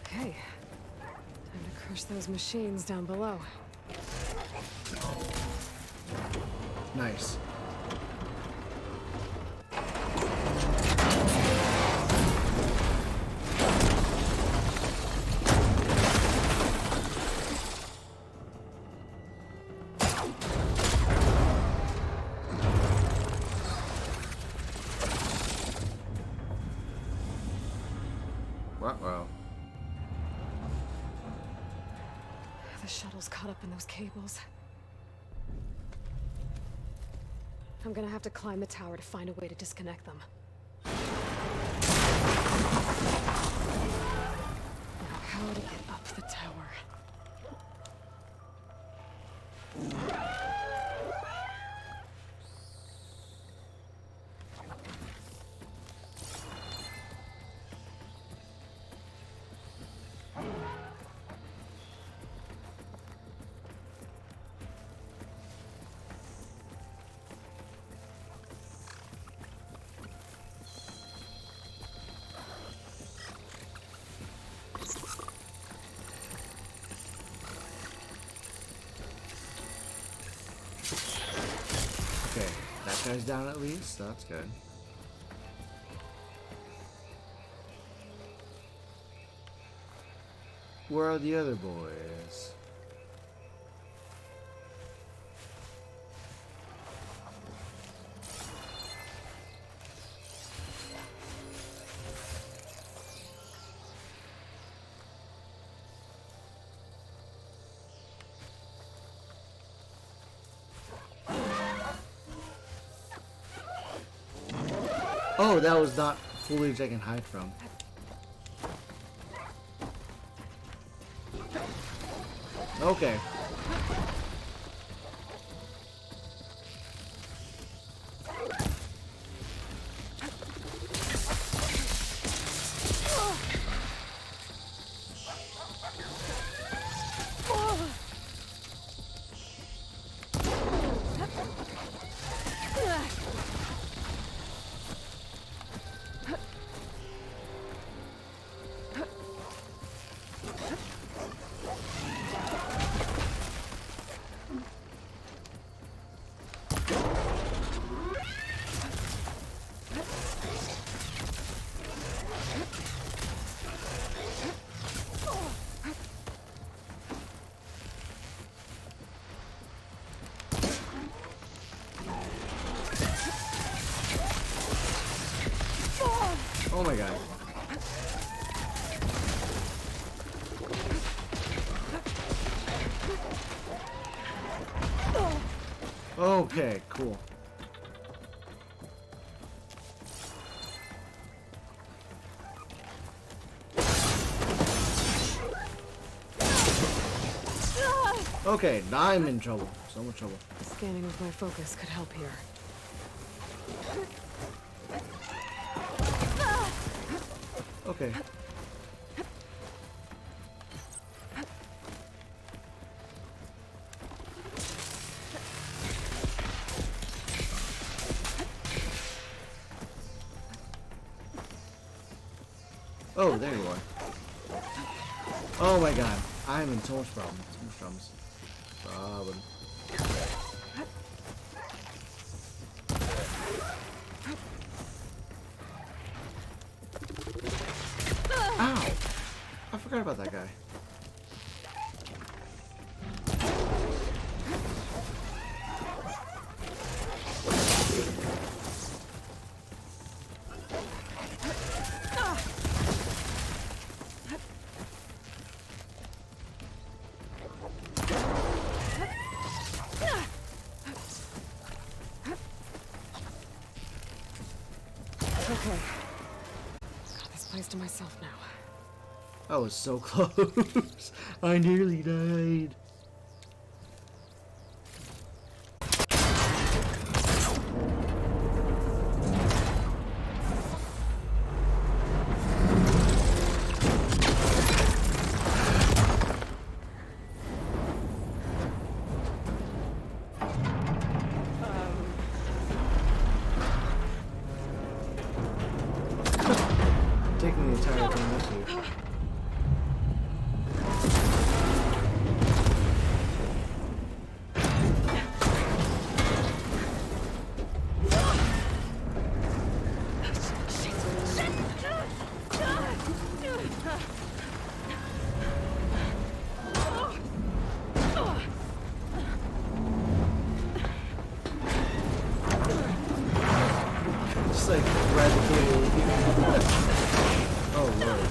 Okay. Time to crush those machines down below. Nice. Uh-oh. The shuttle's caught up in those cables. I'm gonna have to climb the tower to find a way to disconnect them. Now, how to get up the tower? Okay, that guy's down at least. That's good. Where are the other boys? Oh, that was not foliage I can hide from. Okay. Oh my god. Okay, cool. Okay, now I'm in trouble. So much trouble. Scanning with my focus could help here. Okay. Oh, there you are. Oh my god. I'm in so much problems. So much problems. Ow! I forgot about that guy. Okay. Got this place to myself now. I was so close. I nearly died. Taking the entire thing with you. Just like radically. Oh lord.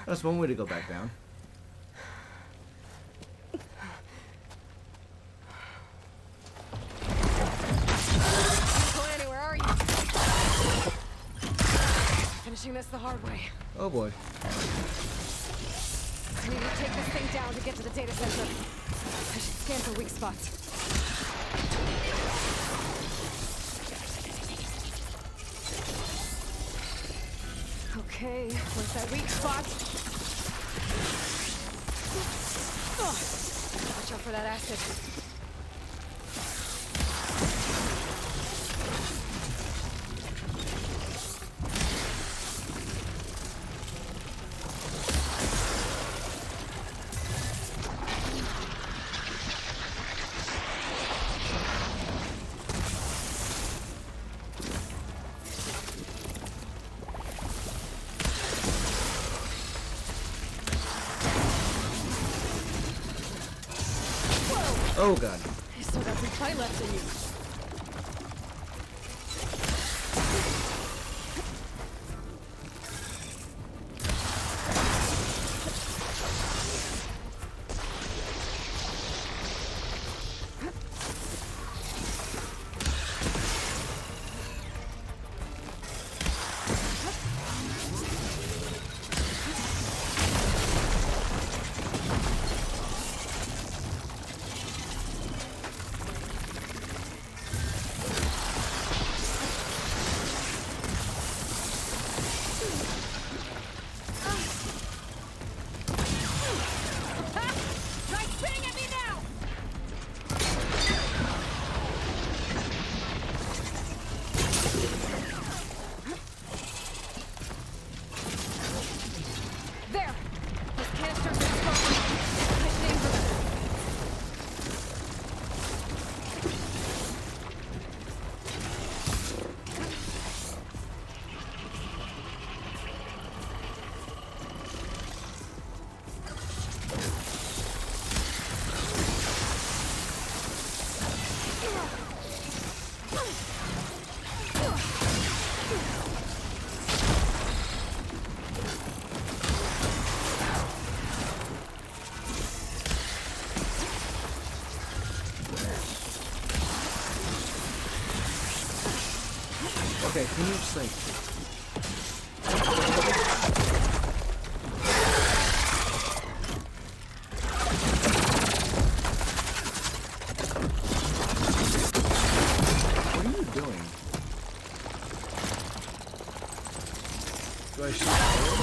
That's one way to go back down. Going anywhere, are you? Finishing this the hard way. Oh boy. I need to take this thing down to get to the data center. I should scan for weak spots. Okay, where's that weak spot? Watch out for that acid. Oh god. You still got some fight left in you. Okay, can you just like... What are you doing? Do I shoot fire?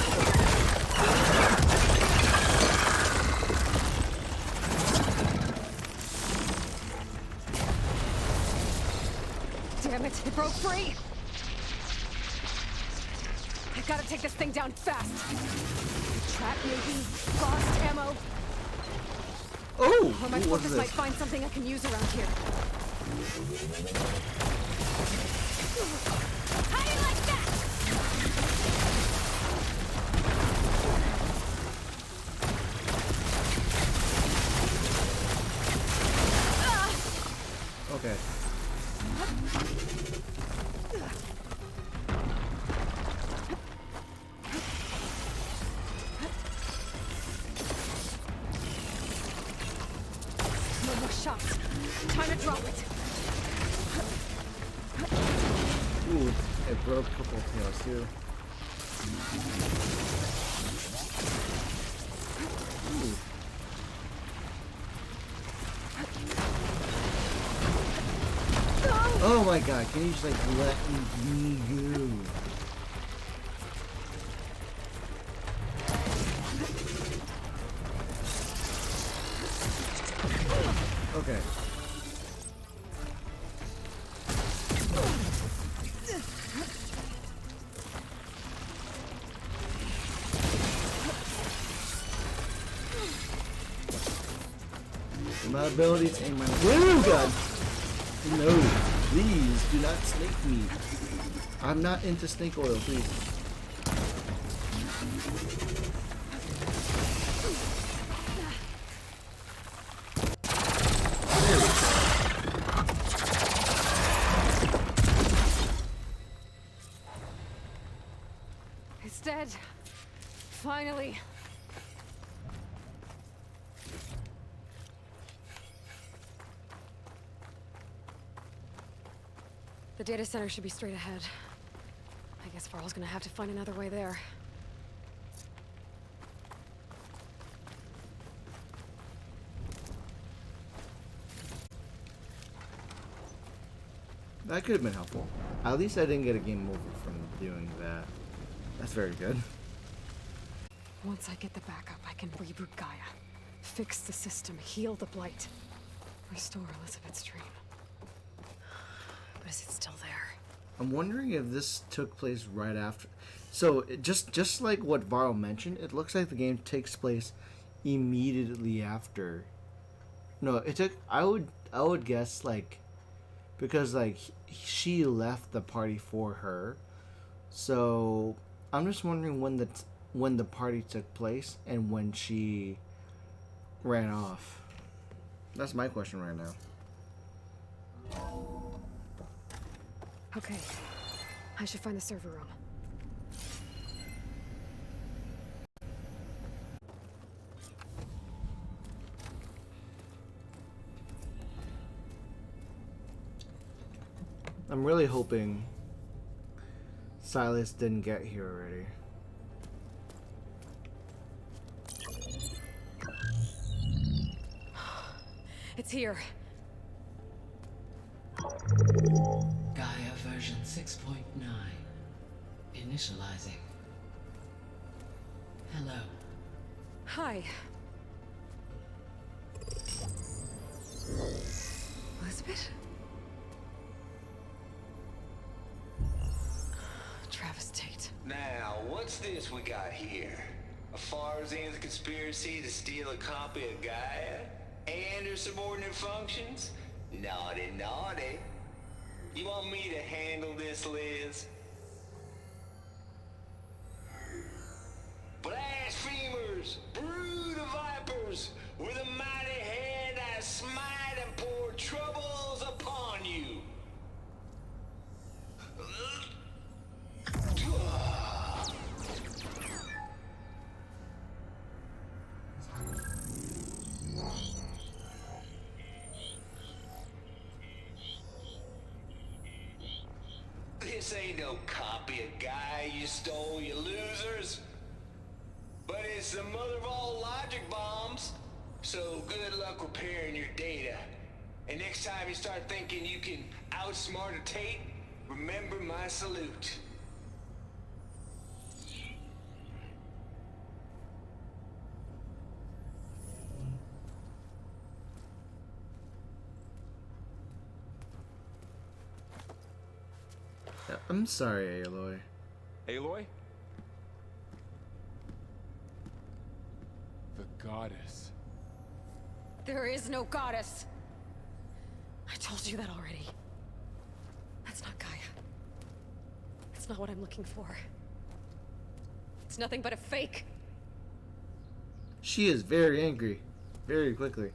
Damn it, it broke free! I gotta take this thing down fast. Trap maybe? Lost ammo? Oh! Or my Ooh, what is focus might this? find something I can use around here. How do you like that? Okay. No more shots. Time to drop it. Ooh, it broke a couple of tails too. Ooh. Oh my god, can you just like let me go? Okay. My abilities and my... Oh god! No, please do not snake me. I'm not into snake oil, please. It's dead. Finally. The data center should be straight ahead. I guess Varl's gonna have to find another way there. That could have been helpful. At least I didn't get a game over from doing that. That's very good. Once I get the backup, I can reboot Gaia. Fix the system, heal the Blight. Restore Elizabeth's dream. But is it still there? I'm wondering if this took place right after. So just like what Varl mentioned, it looks like the game takes place immediately after. No, it took. I would guess like, because like she left the party for her, so I'm just wondering when the party took place and when she ran off. That's my question right now. Okay. I should find the server room. I'm really hoping Silas didn't get here already. It's here. Gaia version 6.9. Initializing. Hello. Hi. Elizabeth? Travis Tate. Now, what's this we got here? A Farzan's conspiracy to steal a copy of Gaia? And her subordinate functions? Naughty, naughty. You want me to handle this, Liz? Blasphemers! Brood of vipers! With a mighty hand I smite and pour troubles upon you! This ain't no copy of Gaia you stole, you losers. But it's the mother of all logic bombs. So good luck repairing your data. And next time you start thinking you can outsmart a Tate, remember my salute. I'm sorry, Aloy. Aloy? The goddess. There is no goddess. I told you that already. That's not Gaia. It's not what I'm looking for. It's nothing but a fake. She is very angry, very quickly.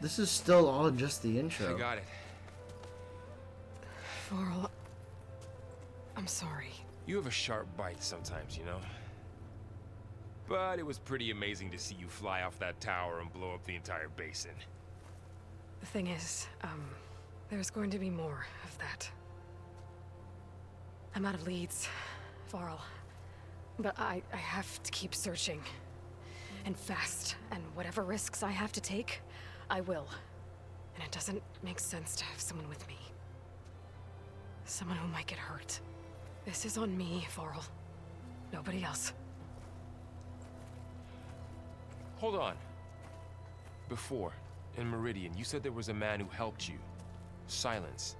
This is still all just the intro. I got it. Varl, I'm sorry. You have a sharp bite sometimes, you know? But it was pretty amazing to see you fly off that tower and blow up the entire basin. The thing is, there's going to be more of that. I'm out of leads, Varl. But I have to keep searching. And fast. And whatever risks I have to take, I will. And it doesn't make sense to have someone with me. Someone who might get hurt. This is on me, Varl. Nobody else. Hold on. Before, in Meridian, you said there was a man who helped you. Silence.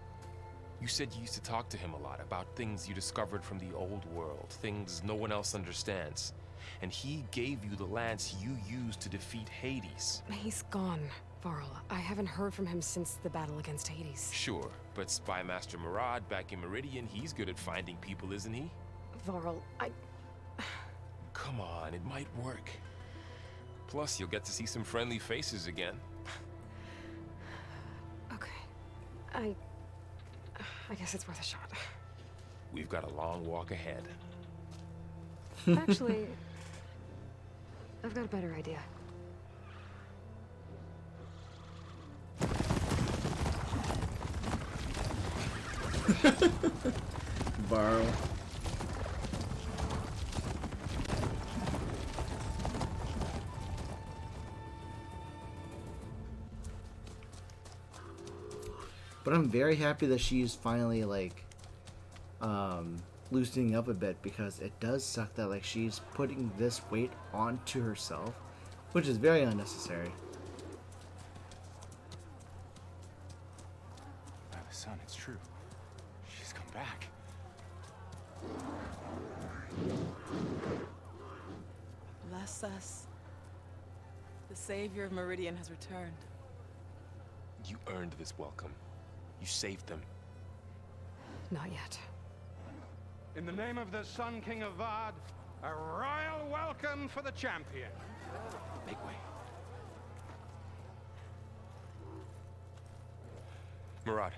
You said you used to talk to him a lot about things you discovered from the old world, things no one else understands. And he gave you the lance you used to defeat Hades. He's gone, Varl. I haven't heard from him since the battle against Hades. Sure, but Spy Master Murad back in Meridian, he's good at finding people, isn't he? Varl, Come on, it might work. Plus, you'll get to see some friendly faces again. Okay. I guess it's worth a shot. We've got a long walk ahead. Actually, I've got a better idea. Varl. But I'm very happy that she's finally like loosening up a bit, because it does suck that like she's putting this weight onto herself, which is very unnecessary. By the sun, it's true. She's come back. Bless us. The savior of Meridian has returned. You earned this welcome. You saved them. Not yet. In the name of the Sun King of Vard, a royal welcome for the champion. Make way. Murad,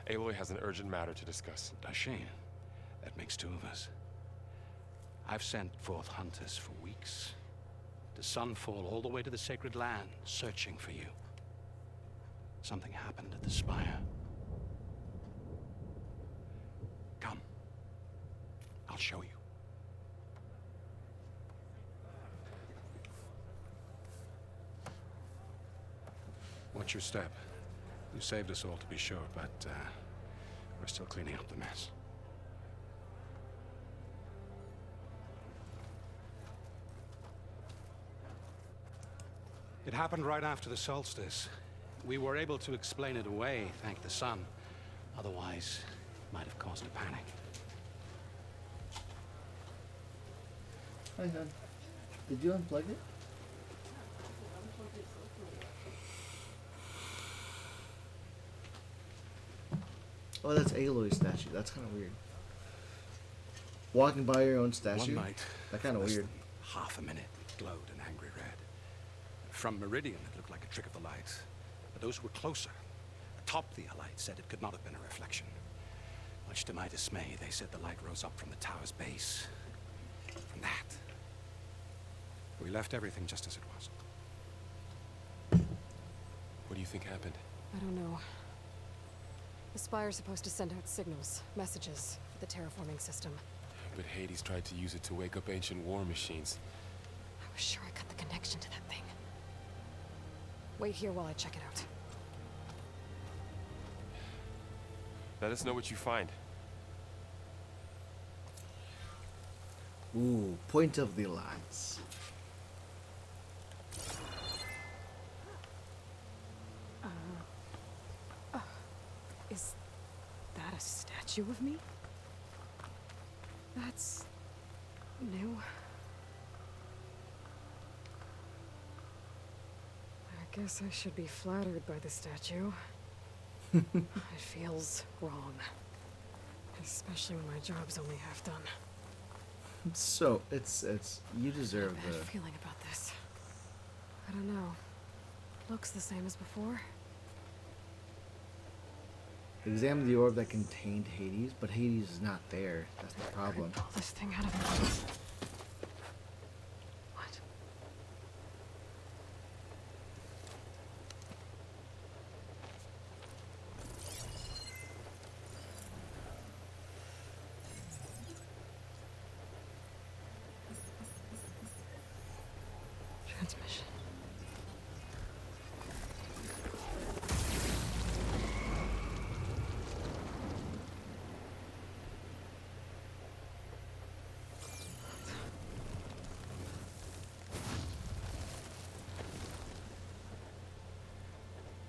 Aloy has an urgent matter to discuss. Dashane, that makes two of us. I've sent forth hunters for weeks. To Sunfall, all the way to the Sacred Land, searching for you. Something happened at the Spire. Come. I'll show you. Watch your step. You saved us all, to be sure, but we're still cleaning up the mess. It happened right after the solstice. We were able to explain it away, thank the sun. Otherwise, it might have caused a panic. Hang on. Did you unplug it? Oh, that's Aloy's statue. That's kind of weird. Walking by your own statue? One night, That kind of less weird. than half a minute. glowed an angry red. From Meridian, it looked like a trick of the light. But those who were closer, atop the light, said it could not have been a reflection. Much to my dismay, they said the light rose up from the tower's base. From that. We left everything just as it was. What do you think happened? I don't know. The Spire's supposed to send out signals, messages, for the terraforming system. But Hades tried to use it to wake up ancient war machines. I was sure I cut the connection to that thing. Wait here while I check it out. Let us know what you find. Ooh, point of the lance. Is that a statue of me? That's new. I guess I should be flattered by the statue. It feels wrong. Especially when my job's only half done. So, it's you deserve Bad feeling about this. I don't know. Looks the same as before. Examine the orb that contained Hades, but Hades is not there. That's the problem. Pull this thing out of me. What? Transmission.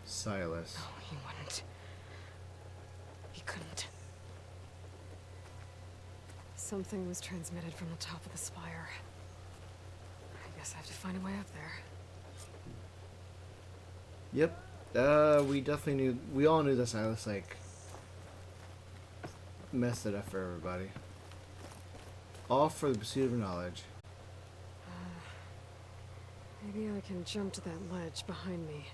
Silas. No, he wouldn't. He couldn't. Something was transmitted from the top of the spire. I guess I have to find a way up there. Yep. We definitely knew. We all knew that Silas, like, messed it up for everybody. All for the pursuit of knowledge. Maybe I can jump to that ledge behind me.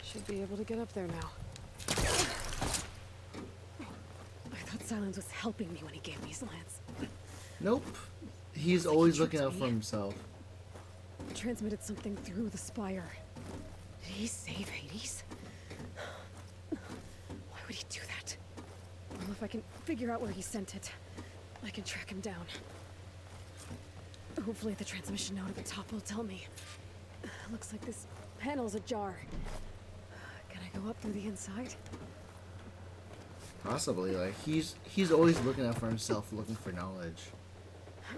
Should be able to get up there now. I thought Silence was helping me when he gave me his lance. Nope. He's always looking out for himself. Transmitted something through the spire. Did he save Hades? Why would he do that? Well, if I can figure out where he sent it, I can track him down. Hopefully the transmission node at the top will tell me. Looks like this panel's ajar. Can I go up through the inside? Possibly. Like, he's always looking out for himself, looking for knowledge.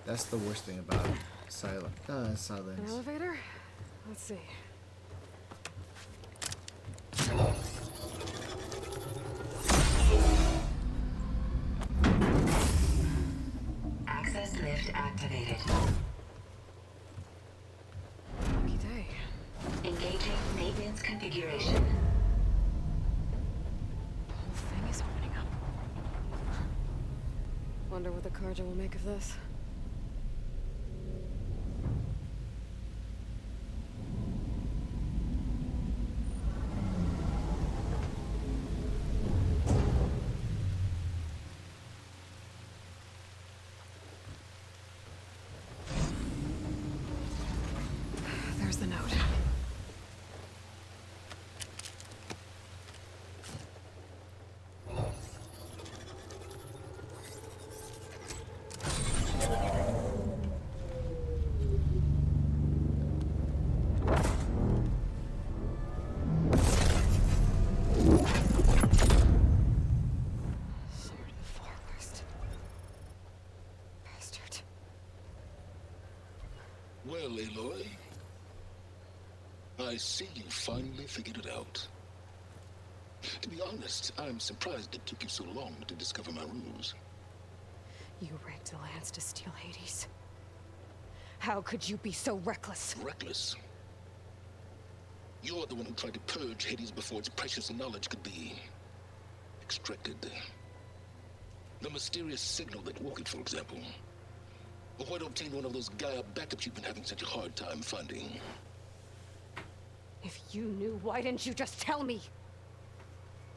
That's the worst thing about Silence. An elevator? Let's see. Access lift activated. Lucky day. Engaging maintenance configuration. The whole thing is opening up. Wonder what the Carja will make of this. There's the note. Sword of the Forest. Bastard. Well, Aloy, I see you finally figured it out. To be honest, I'm surprised it took you so long to discover my ruse. You rigged the lance to steal Hades. How could you be so reckless? Reckless? You're the one who tried to purge Hades before its precious knowledge could be extracted. The mysterious signal that woke it, for example. Or why don't obtain one of those Gaia backups you've been having such a hard time finding? If you knew, why didn't you just tell me?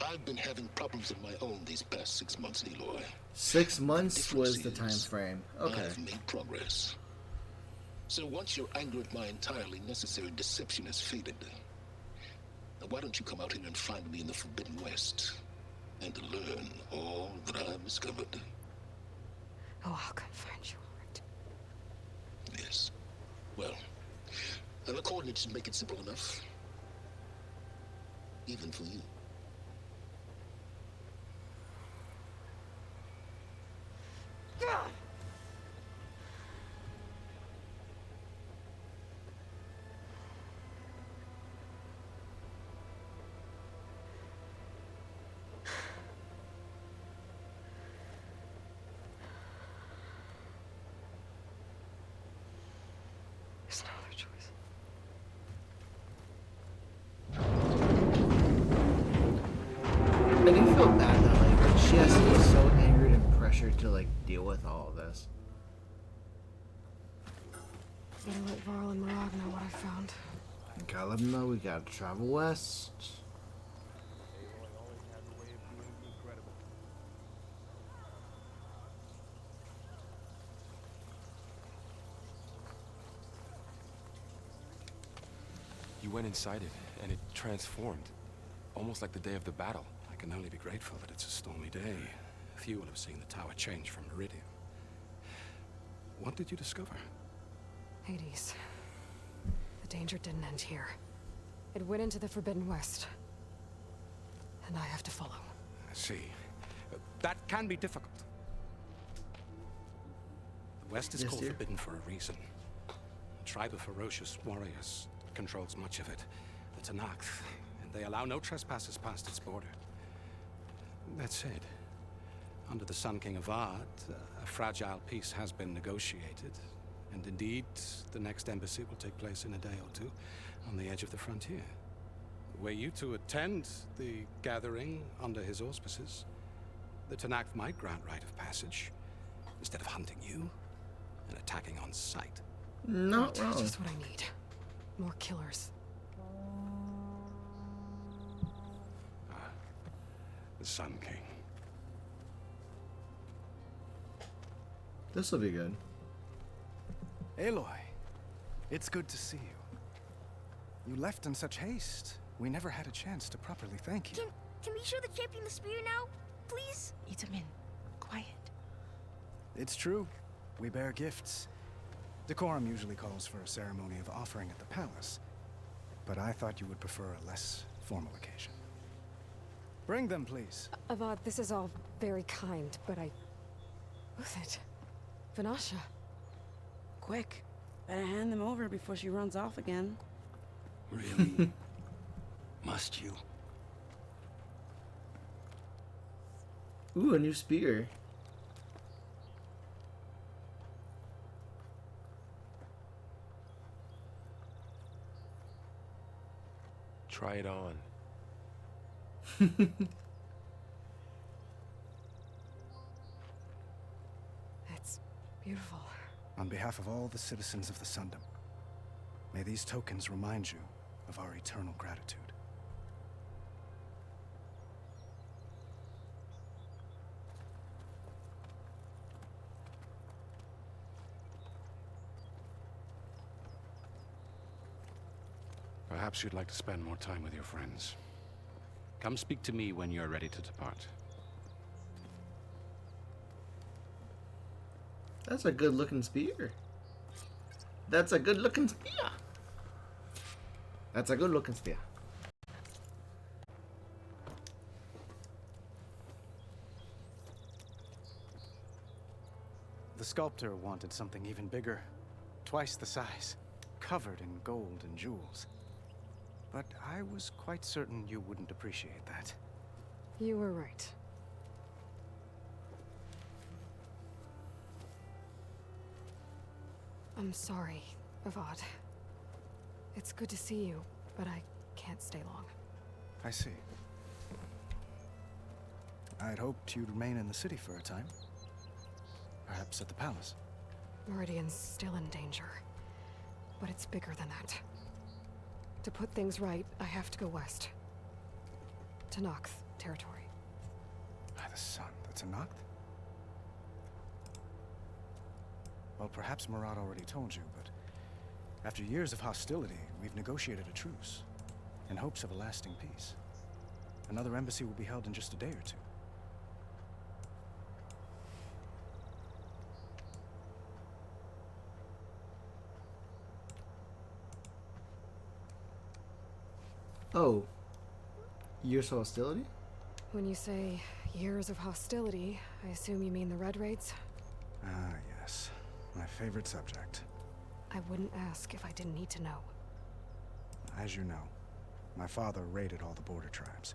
I've been having problems of my own these past 6 months, Aloy. 6 months was the time frame. Okay. I've made progress. So once your anger at my entirely necessary deception has faded, now why don't you come out here and find me in the Forbidden West and learn all that I've discovered? Oh, I'll come find you, all right. Yes. Well, the coordinates should make it simple enough. Even for you. There's no other choice. I do feel bad that like she has to be so angered and pressured to like deal with all of this. Better let Varl and Marag know what I found. And gotta let them know we gotta travel west. You went inside it, and it transformed. Almost like the day of the battle. I can only be grateful that it's a stormy day. Few will have seen the tower change from Meridian. What did you discover? Hades. The danger didn't end here. It went into the Forbidden West. And I have to follow. I see. That can be difficult. The West is Yes, called dear. Forbidden for a reason. A tribe of ferocious warriors controls much of it. The Tenakth. And they allow no trespassers past its border. That said, under the Sun King Avad, a fragile peace has been negotiated. And indeed, the next embassy will take place in a day or two on the edge of the frontier. Were you to attend the gathering under his auspices, the Tenakth might grant right of passage instead of hunting you and attacking on sight. Not wrong. Just what I need. More killers. The Sun King. This will be good. Aloy, it's good to see you. You left in such haste. We never had a chance to properly thank you. Can we show the champion the spear now? Please? Itamin, quiet. It's true. We bear gifts. Decorum usually calls for a ceremony of offering at the palace. But I thought you would prefer a less formal occasion. Bring them, please. Avad, this is all very kind, but I... Who's it? Vanasha. Quick. Better hand them over before she runs off again. Really? Must you? Ooh, a new spear. Try it on. It's beautiful. On behalf of all the citizens of the Sundom, may these tokens remind you of our eternal gratitude. Perhaps you'd like to spend more time with your friends. Come speak to me when you're ready to depart. That's a good looking spear. That's a good looking spear. That's a good looking spear. The sculptor wanted something even bigger, twice the size, covered in gold and jewels. But I was quite certain you wouldn't appreciate that. You were right. I'm sorry, Avad. It's good to see you, but I can't stay long. I see. I'd hoped you'd remain in the city for a time. Perhaps at the palace. Meridian's still in danger. But it's bigger than that. To put things right, I have to go west. To Nox territory. By the sun, the Tenakth? Well, perhaps Murad already told you, but after years of hostility, we've negotiated a truce in hopes of a lasting peace. Another embassy will be held in just a day or two. Oh. Years of hostility? When you say years of hostility, I assume you mean the Red Raids? Ah, yes. My favorite subject. I wouldn't ask if I didn't need to know. As you know, my father raided all the border tribes.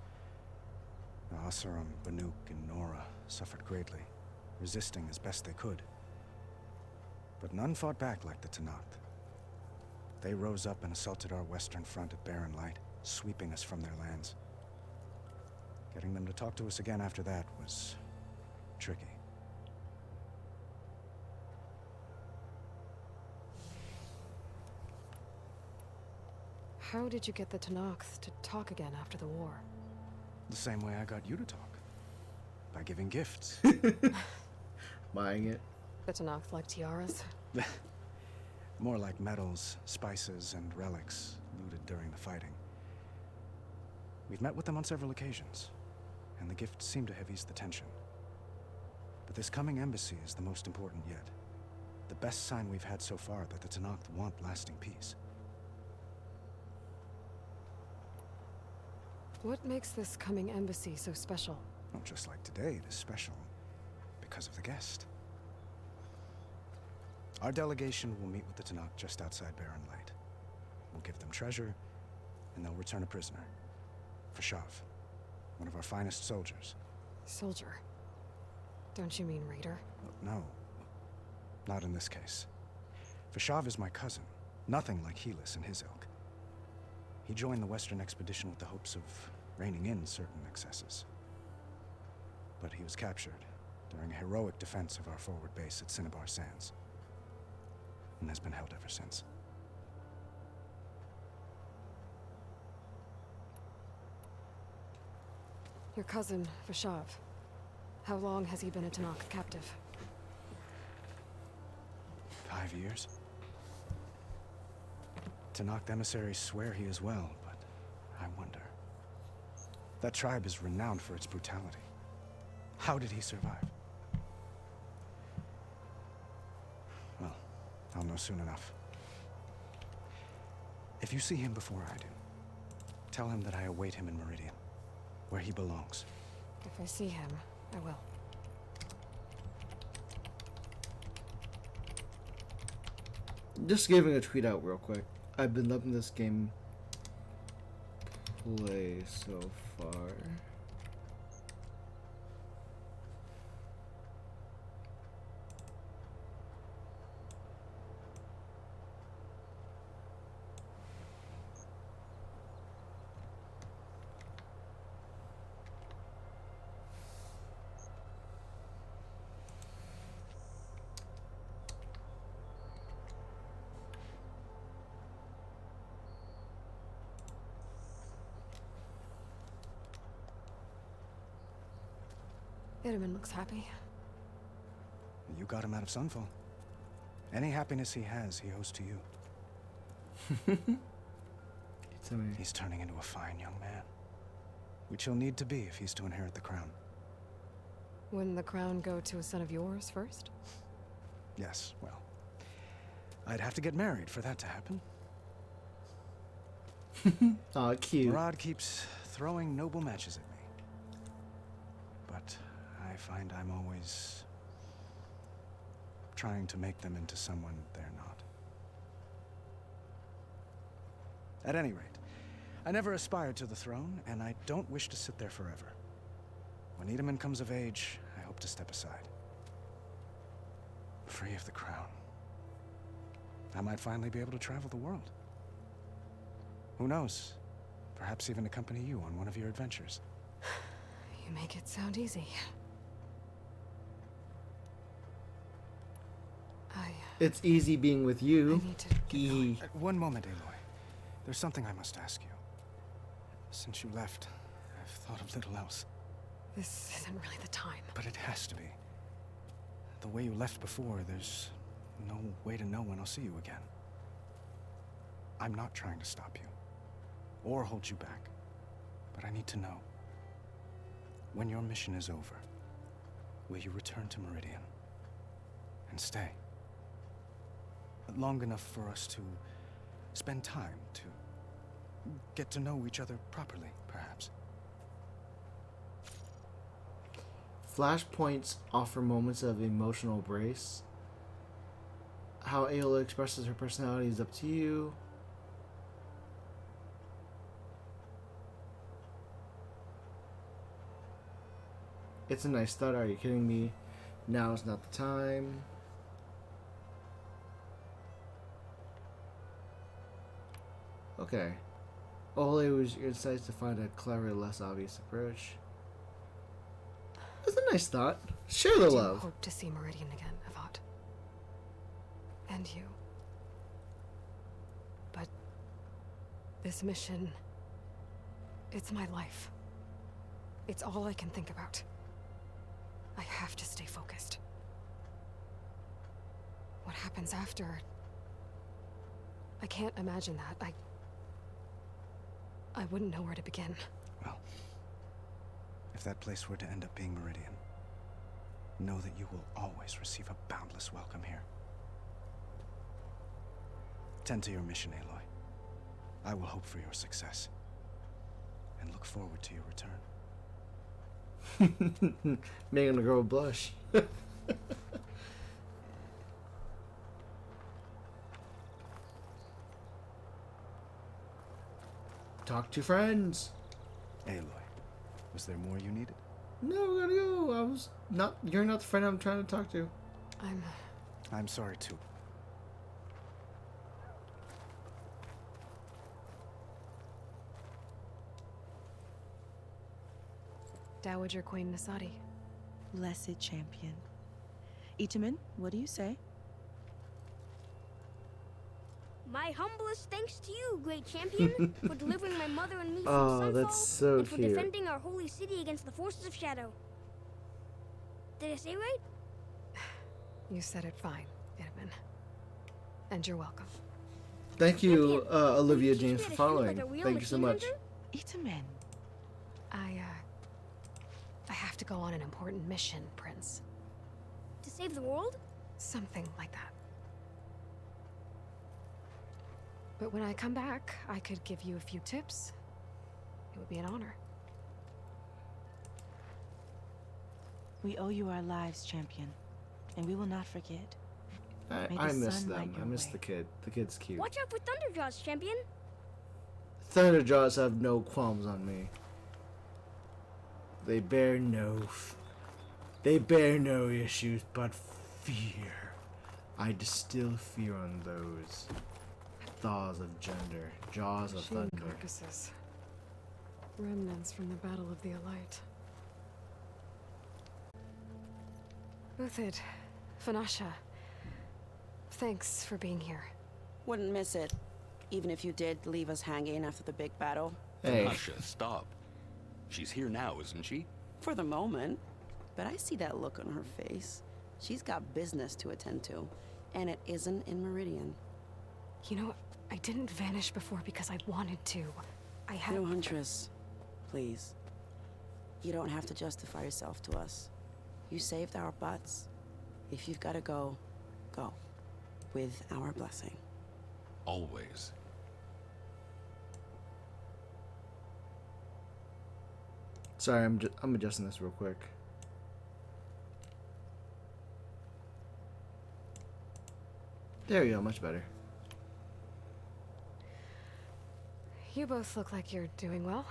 The Asurum, Banuk, and Nora suffered greatly, resisting as best they could. But none fought back like the Tenakth. They rose up and assaulted our western front at Barren Light, sweeping us from their lands. Getting them to talk to us again after that was tricky. How did you get the Tenakth to talk again after the war? The same way I got you to talk. By giving gifts. Buying it. The Tenakth like tiaras? More like medals, spices, and relics looted during the fighting. We've met with them on several occasions, and the gifts seem to have eased the tension. But this coming embassy is the most important yet. The best sign we've had so far that the Tenakth want lasting peace. What makes this coming embassy so special? Well, just like today, it is special because of the guest. Our delegation will meet with the Tenakth just outside Barren Light. We'll give them treasure, and they'll return a prisoner. Fashav, one of our finest soldiers. Soldier? Don't you mean raider? No, not in this case. Fashav is my cousin, nothing like Helis and his ilk. He joined the Western expedition with the hopes of reining in certain excesses. But he was captured during a heroic defense of our forward base at Cinnabar Sands, and has been held ever since. Your cousin, Fashav. How long has he been a Tenakth captive? 5 years. Tenakth emissaries swear he is well, but I wonder. That tribe is renowned for its brutality. How did he survive? Well, I'll know soon enough. If you see him before I do, tell him that I await him in Meridian, where he belongs. If I see him, I will. Just giving a tweet out real quick. I've been loving this game play so far. Itamen looks happy. You got him out of Sunfall. Any happiness he has, he owes to you. He's turning into a fine young man, which he'll need to be if he's to inherit the crown. Wouldn't the crown go to a son of yours first? Yes, well, I'd have to get married for that to happen. Aw, cute. Murad keeps throwing noble matches at me. But I find I'm always trying to make them into someone they're not. At any rate, I never aspired to the throne, and I don't wish to sit there forever. When Itamen comes of age, I hope to step aside. Free of the crown. I might finally be able to travel the world. Who knows? Perhaps even accompany you on one of your adventures. You make it sound easy. I It's easy being with you. I need to get going. One moment, Aloy. There's something I must ask you. Since you left, I've thought of little else. This isn't really the time. But it has to be. The way you left before, there's no way to know when I'll see you again. I'm not trying to stop you, or hold you back. But I need to know. When your mission is over, will you return to Meridian? And stay? Long enough for us to spend time, to get to know each other properly, perhaps. Flashpoints offer moments of emotional embrace. How Aloy expresses her personality is up to you. It's a nice thought. Are you kidding me? Now is not the time. Okay. Ole was your insights to find a clever, less obvious approach. That's a nice thought. Share the I do love. hope to see Meridian again, Avad. And you. But this mission, it's my life. It's all I can think about. I have to stay focused. What happens after? I can't imagine that. I wouldn't know where to begin. Well, if that place were to end up being Meridian, know that you will always receive a boundless welcome here. Tend to your mission, Aloy. I will hope for your success, and look forward to your return. Making a girl blush. Talk to friends. Aloy, was there more you needed? No, we gotta go. I was not. You're not the friend I'm trying to talk to. I'm sorry too. Dowager Queen Nasadi. Blessed champion. Itamen, what do you say? My humblest thanks to you, great champion, for delivering my mother and me from Oh, Sunfall, that's so and for cute. defending our holy city against the forces of Shadow. Did I say right? You said it fine, Itamen. And you're welcome. Thank you, Olivia Teach me James, how for to shoot following. like a real Thank you so machine much. hunter? Itamen. I have to go on an important mission, Prince. To save the world? Something like that. But when I come back, I could give you a few tips. It would be an honor. We owe you our lives, champion, and we will not forget. May I the miss sun them. light I your miss way. the kid. The kid's cute. Watch out for Thunderjaws, champion. Thunderjaws have no qualms on me. They bear no issues but fear. I distill fear on those thaws of gender, jaws of Machine thunder. carcasses. Remnants from the Battle of the Elite. Uthid, Fanasha, thanks for being here. Wouldn't miss it, even if you did leave us hanging after the big battle. Hey. Tasha, stop. She's here now, isn't she? For the moment. But I see that look on her face. She's got business to attend to, and it isn't in Meridian. You know, I didn't vanish before because I wanted to. I had... No, Huntress. Please. You don't have to justify yourself to us. You saved our butts. If you've got to go, go. With our blessing. Always. Sorry, I'm adjusting this real quick. There we go, much better. You both look like you're doing well.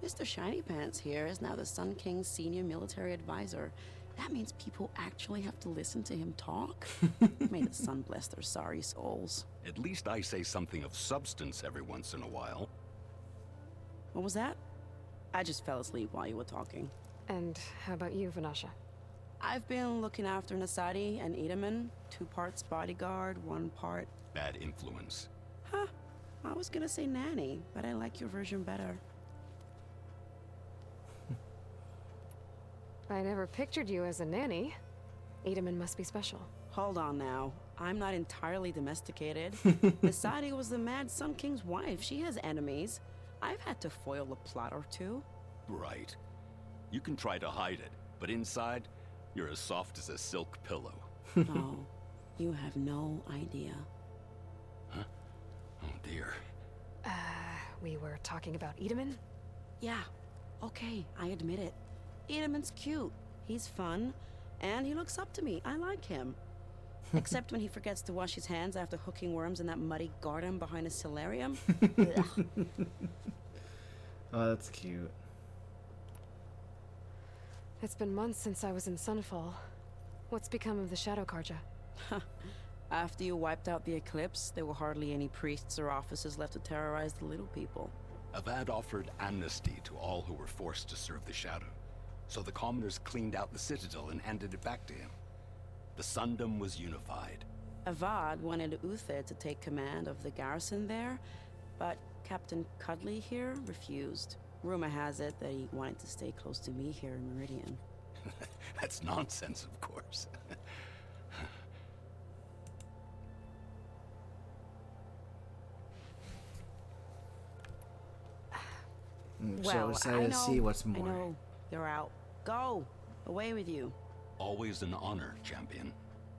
Mr. Shiny Pants here is now the Sun King's senior military advisor. That means people actually have to listen to him talk? May the sun bless their sorry souls. At least I say something of substance every once in a while. What was that? I just fell asleep while you were talking. And how about you, Vanasha? I've been looking after Nasadi and Edaman. 2 parts bodyguard, 1 part... Bad influence. Huh. I was gonna say nanny, but I like your version better. I never pictured you as a nanny. Edaman must be special. Hold on now. I'm not entirely domesticated. Nasadi was the Mad Sun King's wife. She has enemies. I've had to foil a plot or 2. Right. You can try to hide it, but inside, you're as soft as a silk pillow. No, you have no idea. Huh? Oh dear. We were talking about Edaman? Yeah, okay, I admit it. Edaman's cute. He's fun, and he looks up to me. I like him. Except when he forgets to wash his hands after hooking worms in that muddy garden behind a solarium. Oh, that's cute. It's been months since I was in Sunfall. What's become of the Shadow Karja? After you wiped out the Eclipse, there were hardly any priests or officers left to terrorize the little people. Avad offered amnesty to all who were forced to serve the Shadow. So the commoners cleaned out the Citadel and handed it back to him. The Sundom was unified. Avad wanted Uther to take command of the garrison there, but Captain Cudley here refused. Rumor has it that he wanted to stay close to me here in Meridian. That's nonsense, of course. So excited to see what's more. I know. You're out. Go! Away with you. Always an honor, champion.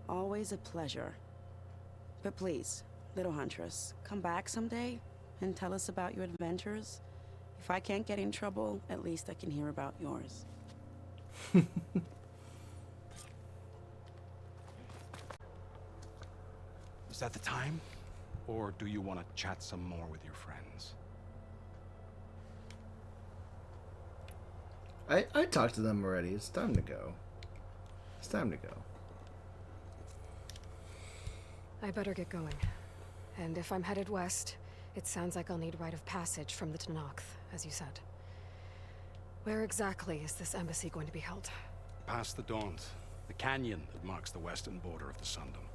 Always a pleasure. But please, little huntress, come back someday and tell us about your adventures. If I can't get in trouble, at least I can hear about yours. Is that the time? Or do you want to chat some more with your friends? I talked to them already. It's time to go. It's time to go. I better get going. And if I'm headed west, it sounds like I'll need rite of passage from the Tenakth, as you said. Where exactly is this embassy going to be held? Past the Daunt, the canyon that marks the western border of the Sundom.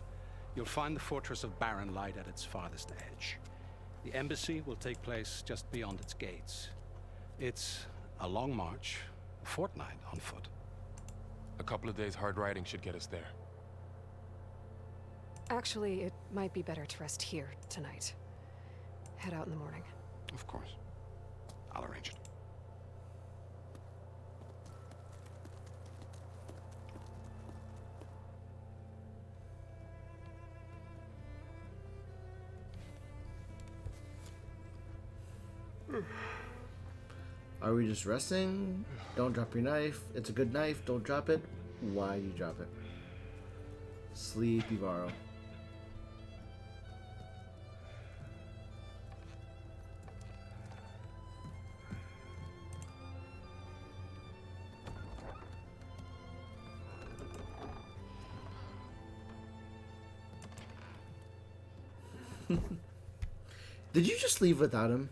You'll find the fortress of Barren Light at its farthest edge. The embassy will take place just beyond its gates. It's a long march, a fortnight on foot. A couple of days hard riding should get us there. Actually, it might be better to rest here tonight. Head out in the morning. Of course. I'll arrange it. Are we just resting? Don't drop your knife. It's a good knife. Don't drop it. Why you drop it? Sleepy Varro. Did you just leave without him?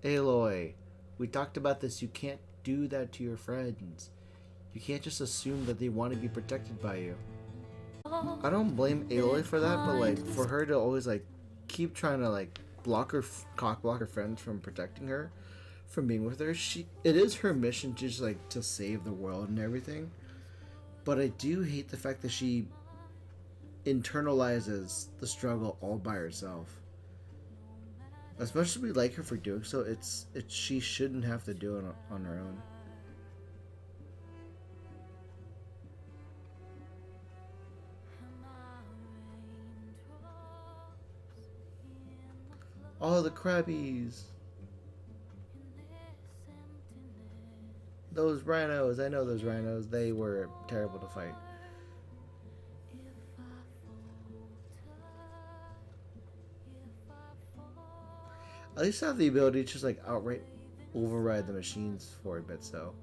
Aloy, we talked about this. You can't do that to your friends. You can't just assume that they want to be protected by you. I don't blame Aloy for that, but like for her to always like keep trying to like cock block her friends from protecting her, from being with her. It is her mission to just like to save the world and everything. But I do hate the fact that she internalizes the struggle all by herself. As much as we like her for doing so, she shouldn't have to do it on her own. Oh, the crabbies. Those rhinos. I know those rhinos. They were terrible to fight. At least I have the ability to just like outright override the machines for a bit. So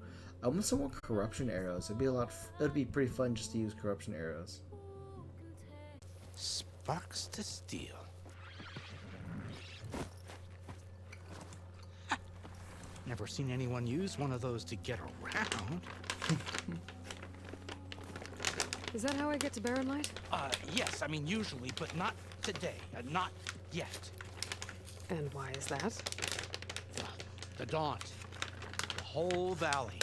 I want some more corruption arrows. It'd be pretty fun just to use corruption arrows. Sparks to steel. Never seen anyone use one of those to get around. Is that how I get to Barren Light? Yes, I mean usually, but not today. Not yet. And why is that? The Daunt. The whole valley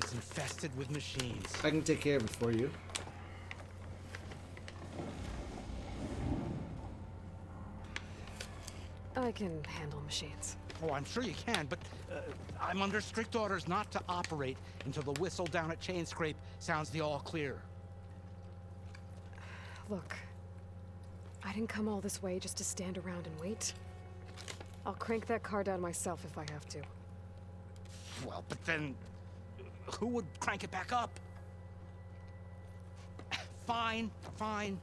is infested with machines. I can take care of it for you. I can handle machines. Oh, I'm sure you can, but I'm under strict orders not to operate until the whistle down at Chainscrape sounds the all clear. Look, I didn't come all this way just to stand around and wait. I'll crank that car down myself if I have to. Well, but then who would crank it back up? Fine, fine.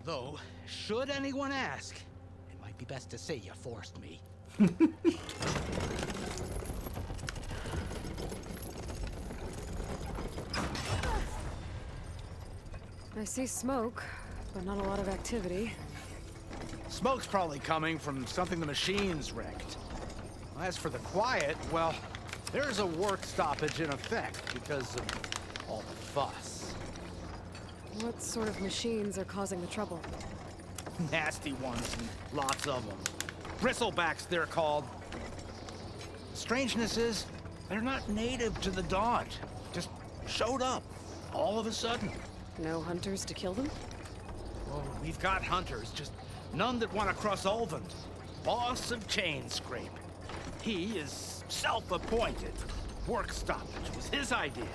Though, should anyone ask, it might be best to say you forced me. I see smoke, but not a lot of activity. Smoke's probably coming from something the machines wrecked. As for the quiet, well, there's a work stoppage in effect because of all the fuss. What sort of machines are causing the trouble? Nasty ones, and lots of them. Bristlebacks, they're called. The strangeness is, they're not native to the Daunt. Just showed up, all of a sudden. No hunters to kill them? Oh, we've got hunters, just none that want to cross Ulvund. Boss of Chainscrape. He is self-appointed. Work stoppage was his idea.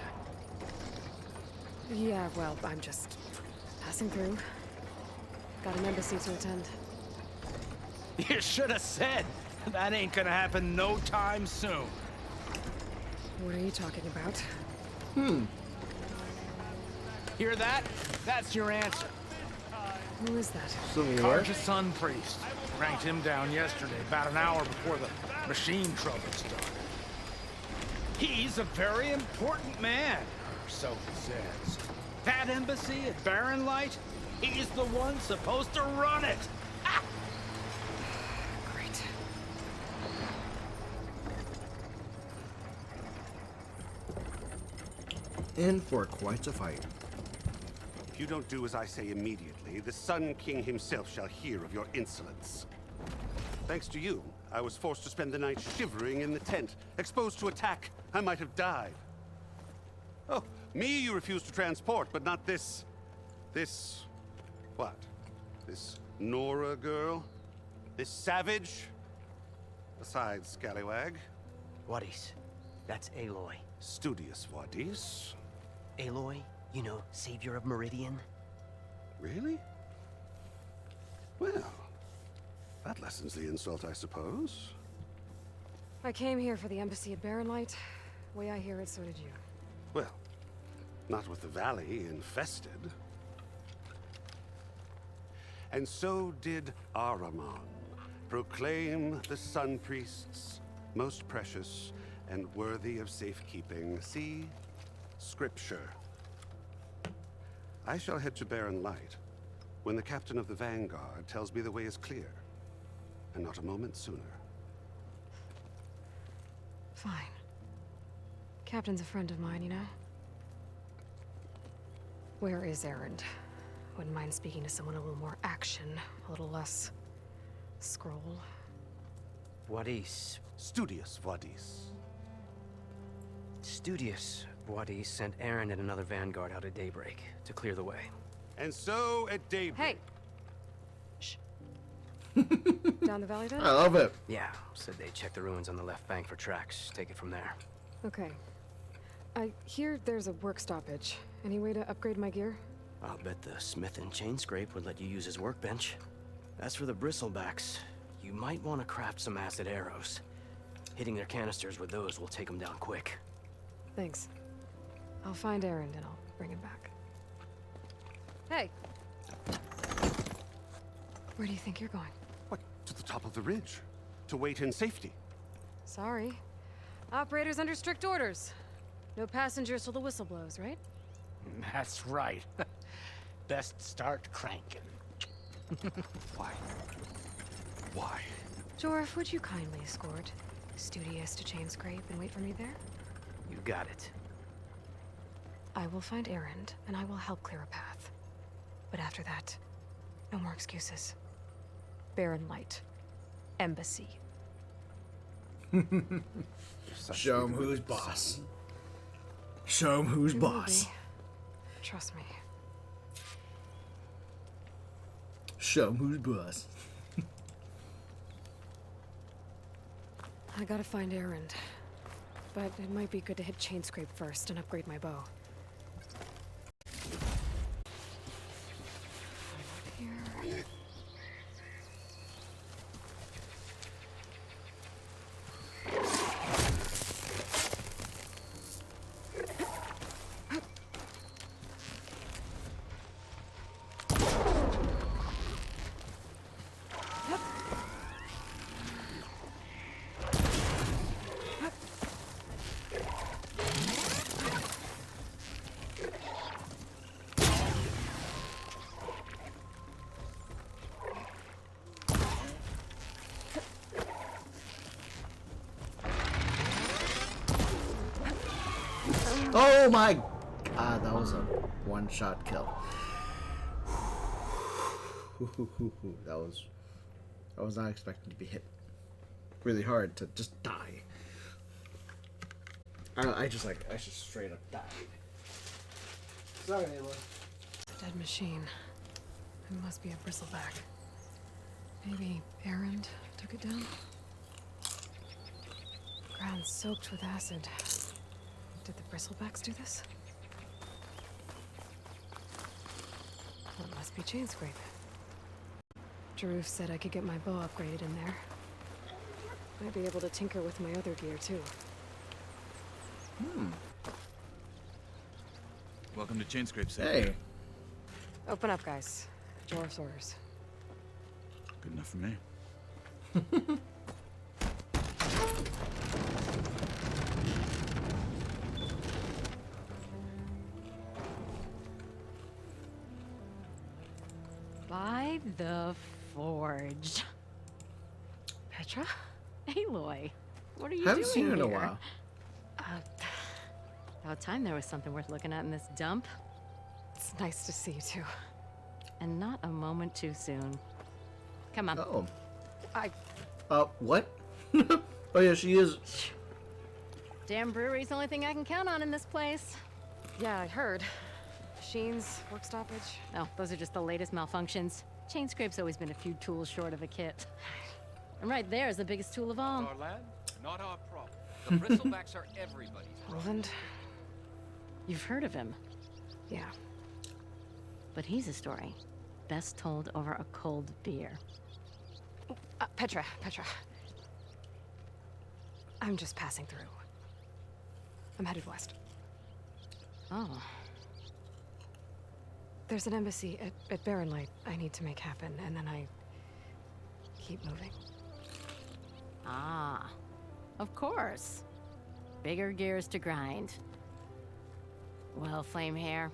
Yeah, well, I'm just passing through. Got an embassy to attend. You should have said. That ain't gonna happen no time soon. What are you talking about? Hear that? That's your answer. Who is that? Karja Sun Priest. Cranked him down yesterday, about an hour before the machine trouble started. He's a very important man, or so he says. That embassy at Barren Light, he's the one supposed to run it. Ah! Great. In for quite a fight. If you don't do as I say immediately, the Sun King himself shall hear of your insolence. Thanks to you, I was forced to spend the night shivering in the tent, exposed to attack. I might have died. Oh, me you refuse to transport, but not this... what? This Nora girl? This savage? Besides, scallywag. Wadis. That's Aloy. Studious Wadis. Aloy, you know, savior of Meridian. Really? Well, that lessens the insult, I suppose. I came here for the embassy at Barren Light. Way I hear it, so did you. Well, not with the valley infested. And so did Ahriman, proclaim the Sun Priests most precious and worthy of safekeeping. See Scripture. I shall head to Barren Light when the captain of the Vanguard tells me the way is clear, and not a moment sooner. Fine. Captain's a friend of mine, you know? Where is Erend? Wouldn't mind speaking to someone a little more action, a little less scroll. Wadis. Studious Wadis. Studious Wadis sent Erend and another Vanguard out at daybreak to clear the way. And so at daybreak... Hey! Shh. Down the valley then? I love it. Yeah, said they check the ruins on the left bank for tracks. Take it from there. Okay. I hear there's a work stoppage. Any way to upgrade my gear? I'll bet the Smith and Chainscrape would let you use his workbench. As for the Bristlebacks, you might want to craft some acid arrows. Hitting their canisters with those will take them down quick. Thanks. I'll find Erend and I'll bring him back. Hey! Where do you think you're going? What, to the top of the ridge? To wait in safety? Sorry. Operator's under strict orders. No passengers till the whistle blows, right? That's right. Best start cranking. Why? Why? Jorf, would you kindly escort Studious to Chainscrape and wait for me there? You got it. I will find Erend, and I will help clear a path. But after that, no more excuses. Barren Light. Embassy. Show him who's boss. Show him who's You will boss. be. Trust me. Show him who's boss. I gotta find Erend. But it might be good to hit Chainscrape first and upgrade my bow. Here. Oh my god, that was a one-shot kill. I was not expecting to be hit really hard to just die. I just straight up died. Sorry, Ayla. Dead machine. It must be a bristleback. Maybe Erend took it down? Ground soaked with acid. Did the bristlebacks do this? Well, it must be Chainscrape. Jaruf said I could get my bow upgraded in there. Might be able to tinker with my other gear, too. Welcome to Chainscrape, sir. Hey. Open up, guys. Jorf's orders. Good enough for me. By the Forge. Petra? Aloy, what are you Haven't doing seen her in a here? while. About time there was something worth looking at in this dump. It's nice to see you too. And not a moment too soon. Come on. Oh. I... What? Oh yeah, she is. Damn brewery's the only thing I can count on in this place. Yeah, I heard. Machines, work stoppage. No, those are just the latest malfunctions. Chainscrape's always been a few tools short of a kit. And right there is the biggest tool of all. Our lad, not our problem. The bristlebacks are everybody's problem. Roland? You've heard of him. Yeah. But he's a story best told over a cold beer. Petra. I'm just passing through. I'm headed west. Oh. There's an embassy at Barren Light I need to make happen, and then I keep moving. Ah. Of course. Bigger gears to grind. Well, Flamehair,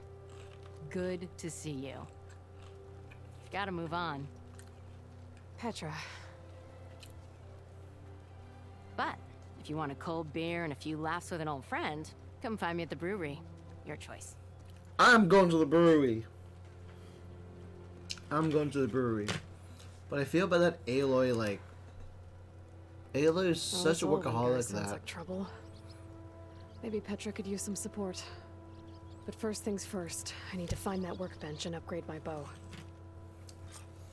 good to see you. Gotta move on. Petra. But if you want a cold beer and a few laughs with an old friend, come find me at the brewery. Your choice. I'm going to the brewery. But I feel bad that Aloy, like... Aloy is such a workaholic Sounds like trouble. Maybe Petra could use some support. But first things first, I need to find that workbench and upgrade my bow.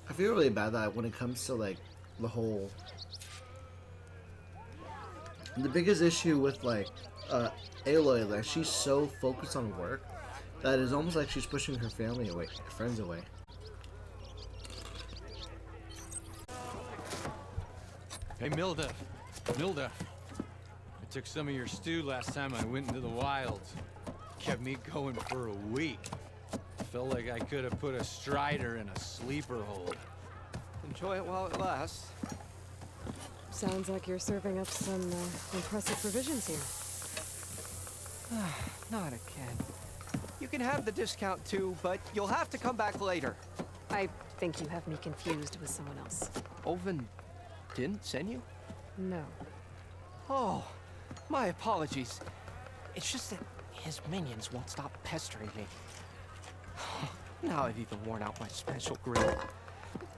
I feel really bad that when it comes to, like, the whole... The biggest issue with, like, Aloy, like, she's so focused on work that it's almost like she's pushing her family away, her friends away. Hey, Milda. I took some of your stew last time I went into the wilds. Kept me going for a week. Felt like I could have put a strider in a sleeper hold. Enjoy it while it lasts. Sounds like you're serving up some impressive provisions here. Not again. You can have the discount too, but you'll have to come back later. I think you have me confused with someone else. Oven, didn't send you? No. Oh, my apologies. It's just that his minions won't stop pestering me. Now I've even worn out my special grill.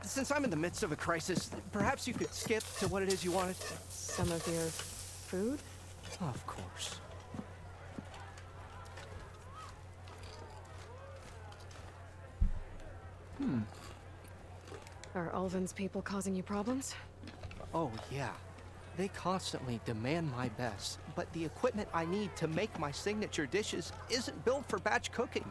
Since I'm in the midst of a crisis, perhaps you could skip to what it is you wanted? Some of your food? Of course. Are Ulvin's people causing you problems? Oh, yeah. They constantly demand my best, but the equipment I need to make my signature dishes isn't built for batch cooking.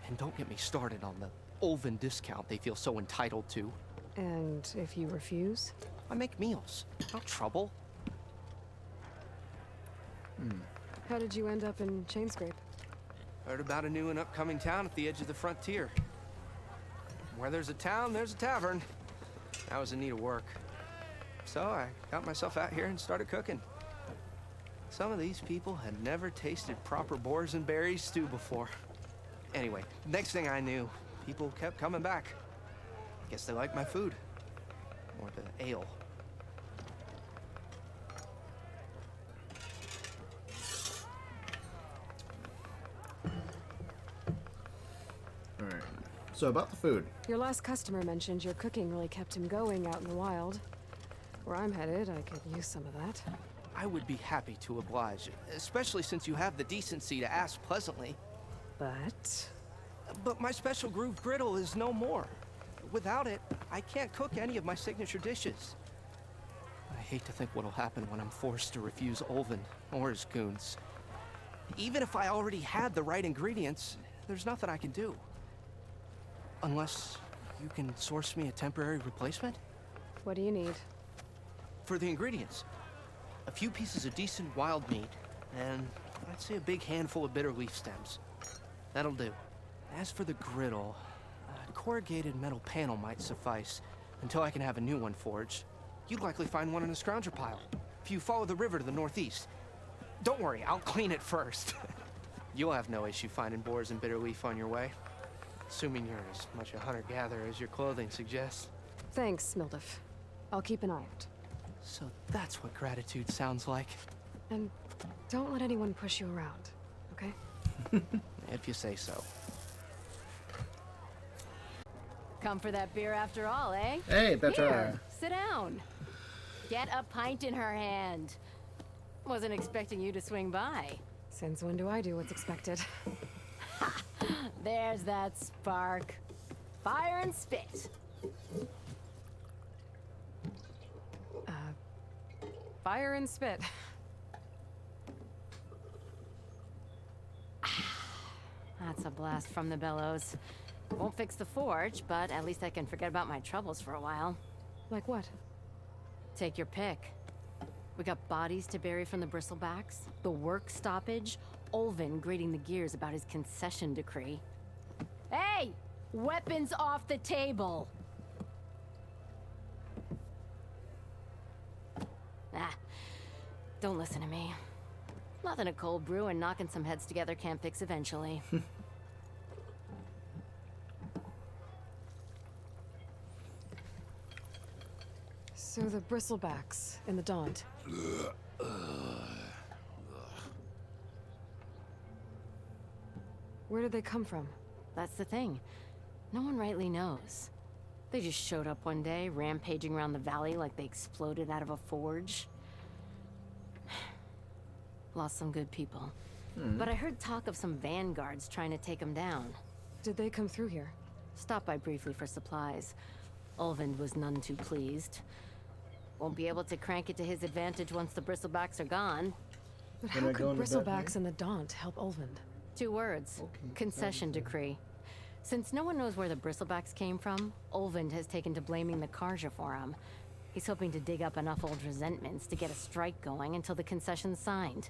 And don't get me started on the Ulvin discount they feel so entitled to. And if you refuse? I make meals, not trouble. How did you end up in Chainscrape? Heard about a new and upcoming town at the edge of the frontier. Where there's a town, there's a tavern. I was in need of work. So I got myself out here and started cooking. Some of these people had never tasted proper boars and berries stew before. Anyway, next thing I knew, people kept coming back. Guess they liked my food. Or the ale. Alright. So about the food. Your last customer mentioned your cooking really kept him going out in the wild. Where I'm headed, I could use some of that. I would be happy to oblige, especially since you have the decency to ask pleasantly. But my special groove griddle is no more. Without it, I can't cook any of my signature dishes. I hate to think what'll happen when I'm forced to refuse Ulvin or his goons. Even if I already had the right ingredients, there's nothing I can do. Unless you can source me a temporary replacement? What do you need? For the ingredients, a few pieces of decent wild meat, and I'd say a big handful of bitter leaf stems. That'll do. As for the griddle, a corrugated metal panel might suffice until I can have a new one forged. You'd likely find one in a scrounger pile, if you follow the river to the northeast. Don't worry, I'll clean it first. You'll have no issue finding boars and bitter leaf on your way. Assuming you're as much a hunter-gatherer as your clothing suggests. Thanks, Mildif. I'll keep an eye out. So that's what gratitude sounds like. And don't let anyone push you around, okay? If you say so. Come for that beer after all, eh? Hey, Petra. Here, sit down. Get a pint in her hand. Wasn't expecting you to swing by. Since when do I do what's expected? There's that spark. Fire and spit. Fire and spit. That's a blast from the bellows. Won't fix the forge, but at least I can forget about my troubles for a while. Like what? Take your pick. We got bodies to bury from the bristlebacks, the work stoppage, Ulvin grating the gears about his concession decree. Hey! Weapons off the table! Ah, don't listen to me. Nothing a cold brew and knocking some heads together can't fix eventually. So the bristlebacks in the Daunt. Where did they come from? That's the thing. No one rightly knows. They just showed up one day, rampaging around the valley like they exploded out of a forge. Lost some good people. But I heard talk of some vanguards trying to take them down. Did they come through here? Stopped by briefly for supplies. Ulvin was none too pleased. Won't be able to crank it to his advantage once the bristlebacks are gone. But how could bristlebacks and the Daunt help Ulvin? 2 words. Concession decree. Since no one knows where the bristlebacks came from, Ulvin has taken to blaming the Karja for him. He's hoping to dig up enough old resentments to get a strike going until the concession's signed.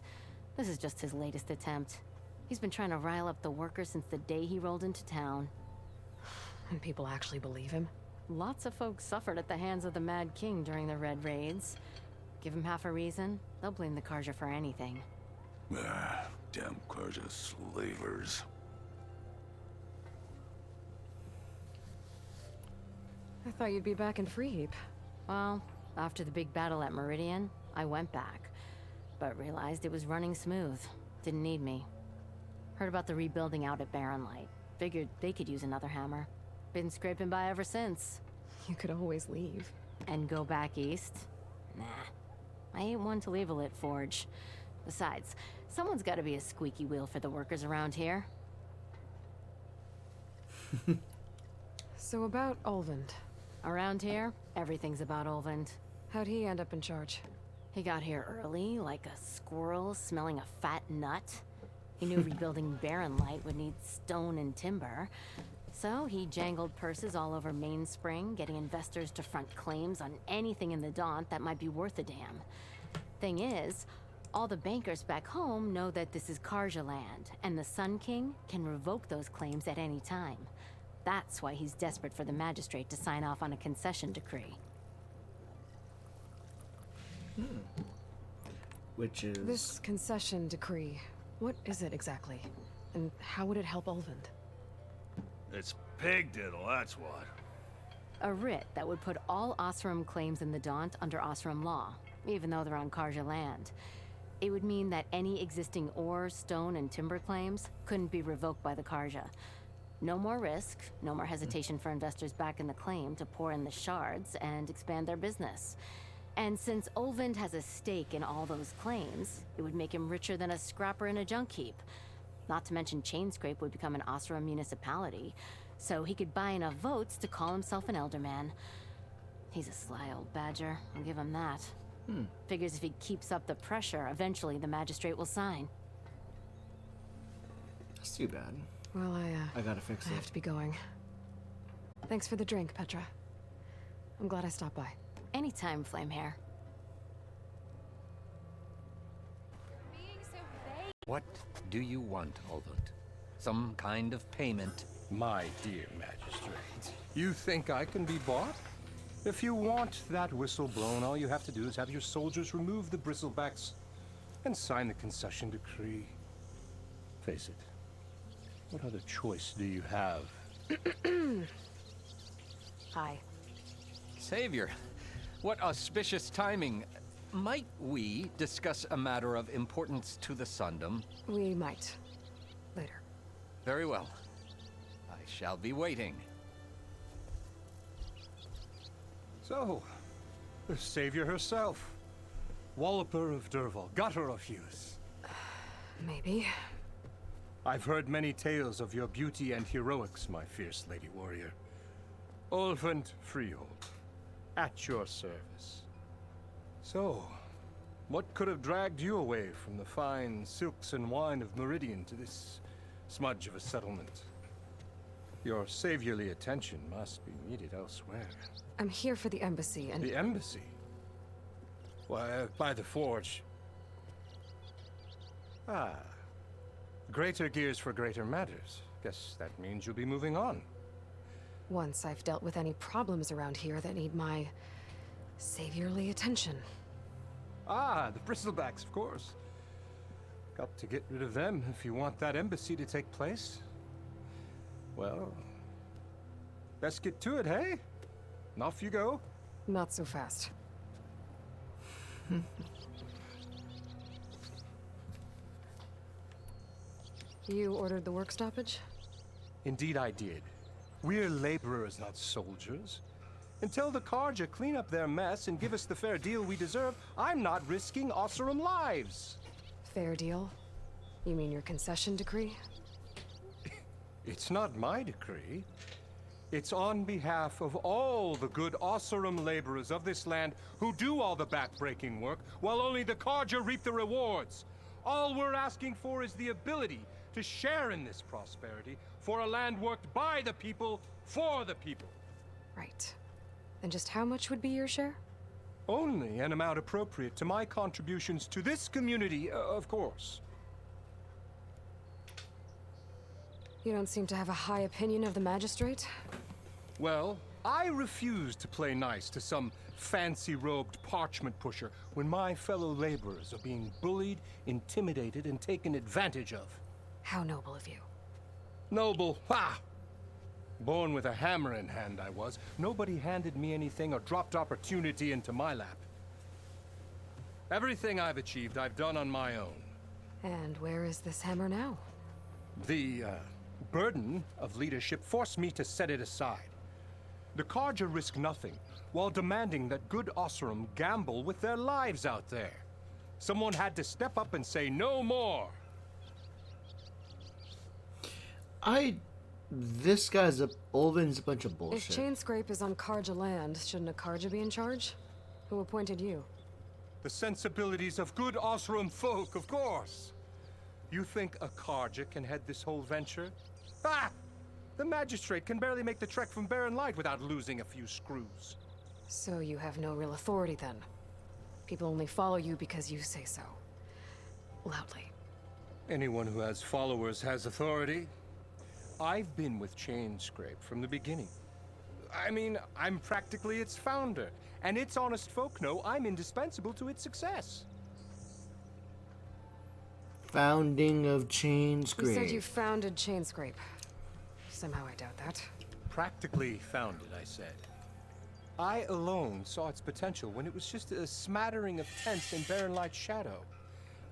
This is just his latest attempt. He's been trying to rile up the workers since the day he rolled into town. And people actually believe him? Lots of folks suffered at the hands of the Mad King during the Red Raids. Give him half a reason, they'll blame the Karja for anything. Ah, damn Karja slavers. I thought you'd be back in Freeheap. Well, After the big battle at Meridian, I went back, but realized it was running smooth. Didn't need me. Heard about the rebuilding out at Barren Light. Figured they could use another hammer. Been scraping by ever since. You could always leave. And go back east? Nah. I ain't one to leave a lit forge. Besides, someone's gotta be a squeaky wheel for the workers around here. So about Olvend. Around here, everything's about Olvend. How'd he end up in charge? He got here early, like a squirrel smelling a fat nut. He knew rebuilding Barren Light would need stone and timber. So he jangled purses all over Mainspring, getting investors to front claims on anything in the Daunt that might be worth a damn. Thing is, all the bankers back home know that this is Karja land, and the Sun King can revoke those claims at any time. That's why he's desperate for the magistrate to sign off on a concession decree. Which is... This concession decree, what is it exactly? And how would it help Olvend? It's pig diddle, that's what. A writ that would put all Osram claims in the Daunt under Osram law, even though they're on Karja land. It would mean that any existing ore, stone, and timber claims couldn't be revoked by the Karja. No more risk, no more hesitation for investors back in the claim to pour in the shards and expand their business. And since Olvend has a stake in all those claims, it would make him richer than a scrapper in a junk heap. Not to mention Chainscrape would become an Osram municipality, so he could buy enough votes to call himself an Elderman. He's a sly old badger, I'll give him that. Figures if he keeps up the pressure, eventually the magistrate will sign. That's too bad. Well, I gotta fix it. I have to be going. Thanks for the drink, Petra. I'm glad I stopped by. Anytime, Flamehair. What do you want, Olvend? Some kind of payment? My dear magistrate, you think I can be bought? If you want that whistle blown, all you have to do is have your soldiers remove the bristlebacks and sign the concession decree. Face it, what other choice do you have? Hi. Savior, what auspicious timing. Might we discuss a matter of importance to the Sundom? We might. Later. Very well. I shall be waiting. So, the Savior herself. Walloper of Derval, Gutter of Hughes. Maybe. I've heard many tales of your beauty and heroics, my fierce lady warrior. Olvend Freehold, at your service. So, what could have dragged you away from the fine silks and wine of Meridian to this smudge of a settlement? Your saviorly attention must be needed elsewhere. I'm here for the embassy and... The embassy? Why, by the forge. Ah. Greater gears for greater matters. Guess that means you'll be moving on. Once I've dealt with any problems around here that need my saviorly attention. Ah, the bristlebacks, of course. Got to get rid of them if you want that embassy to take place. Well, let's get to it, hey? And off you go. Not so fast. You ordered the work stoppage? Indeed I did. We're laborers, not soldiers. Until the Karja clean up their mess and give us the fair deal we deserve, I'm not risking Osram lives. Fair deal? You mean your concession decree? It's not my decree. It's on behalf of all the good Osram laborers of this land who do all the backbreaking work, while only the Karja reap the rewards. All we're asking for is the ability to share in this prosperity for a land worked by the people, for the people. Right. And just how much would be your share? Only an amount appropriate to my contributions to this community, of course. You don't seem to have a high opinion of the magistrate. Well, I refuse to play nice to some fancy-robed parchment pusher when my fellow laborers are being bullied, intimidated, and taken advantage of. How noble of you. Noble? Ha! Born with a hammer in hand, I was. Nobody handed me anything or dropped opportunity into my lap. Everything I've achieved, I've done on my own. And where is this hammer now? The burden of leadership forced me to set it aside. The Carja risk nothing, while demanding that good Oseram gamble with their lives out there. Someone had to step up and say no more. This guy's Ulvin's a bunch of bullshit. If Chainscrape is on Carja land, shouldn't a Carja be in charge? Who appointed you? The sensibilities of good Oseram folk, of course. You think a Carja can head this whole venture? Ah! The magistrate can barely make the trek from Barren Light without losing a few screws. So you have no real authority then? People only follow you because you say so. Loudly. Anyone who has followers has authority. I've been with Chainscrape from the beginning. I mean, I'm practically its founder, and its honest folk know I'm indispensable to its success. Founding of Chainscrape. You said you founded Chainscrape. Somehow I doubt that. Practically founded, I said. I alone saw its potential when it was just a smattering of tents in Barren Light's shadow.